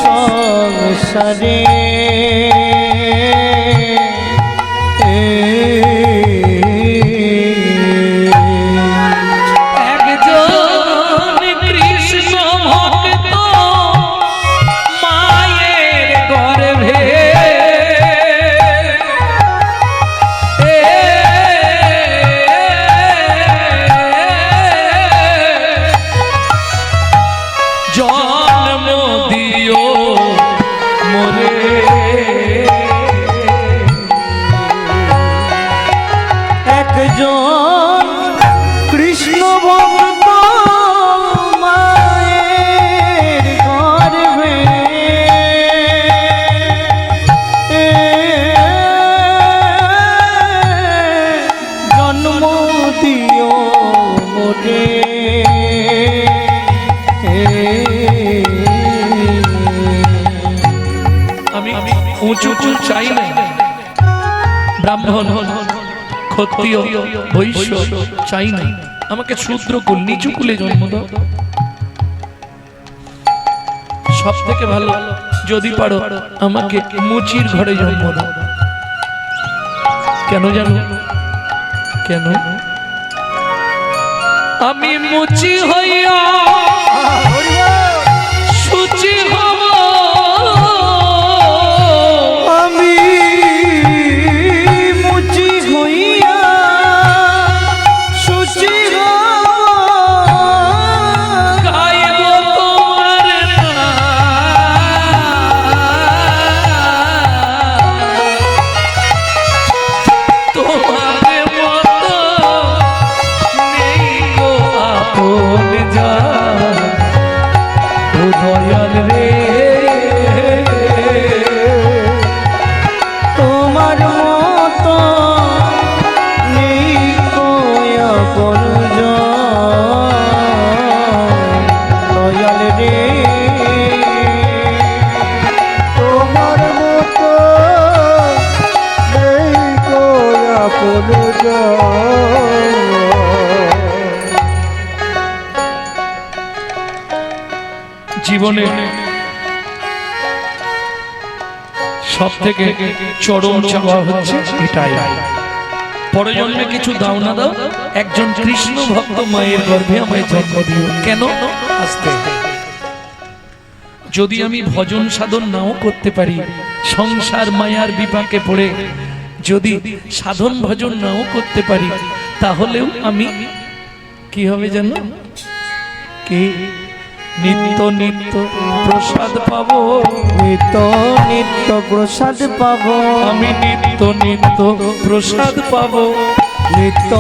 [SPEAKER 2] সংসারে কৃষ্ণ ভক্ত মায়ের গর্ভে জন্ম দিও মোরে।
[SPEAKER 1] আমি উঁচু উঁচু চাই না, ব্রাহ্মণ ক্ষত্রিয় বৈশ্য চাই না, আমাকে শূদ্র কুল নিচু কুলে জন্ম দাও। সব থেকে ভালো যদি পারো আমাকে মুচির ঘরে জন্ম দাও। কেন জানো? কেন? আমি মুচি হইয়া সুচি হব,
[SPEAKER 2] আমি মুচি হইয়া সুচি
[SPEAKER 1] গাইব তোমার তোমার মতো নেই গো আপন যা, ও দয়াল রে
[SPEAKER 2] তোমার মতো নেই আপন দয়াল রে
[SPEAKER 3] তোমার মতো নেই কো আপন
[SPEAKER 1] জীবনে সব থেকে চরম চাওয়া হচ্ছে এটাই, পরজন্মে কিছু দাও না দাও, একজন কৃষ্ণ ভক্ত মায়ের গর্ভে আমায় জন্ম দিও। কেন? আসতে যদি আমি ভজন সাধন নাও করতে পারি, সংসার মায়ার বিপাকে পড়ে যদি সাধন ভজন নাও করতে পারি, তাহলেও আমি কি হবে জানো? কি নিত্য নিত্য প্রসাদ পাবো,
[SPEAKER 2] নিত্য নিত্য প্রসাদ পাবো,
[SPEAKER 1] আমি নিত্য নিত্য প্রসাদ পাবো,
[SPEAKER 2] নিত্য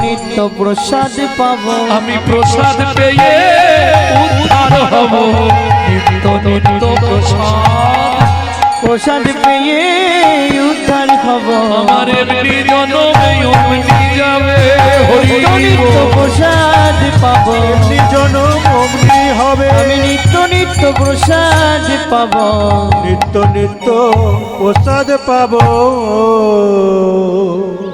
[SPEAKER 2] নিত্য প্রসাদ পাবো,
[SPEAKER 1] আমি প্রসাদ পেয়ে উদ্ধার হব, নিত্য নিত্য
[SPEAKER 2] প্রসাদ পেয়ে উদ্ধার হব,
[SPEAKER 1] আমার এমনি জনমে অমনি যাবে,
[SPEAKER 2] নিত্য নিত্য প্রসাদ পাবো,
[SPEAKER 3] নিজন অমনি হবে,
[SPEAKER 2] আমি নিত্য নিত্য প্রসাদ পাবো,
[SPEAKER 3] নিত্য নিত্য প্রসাদ পাবো।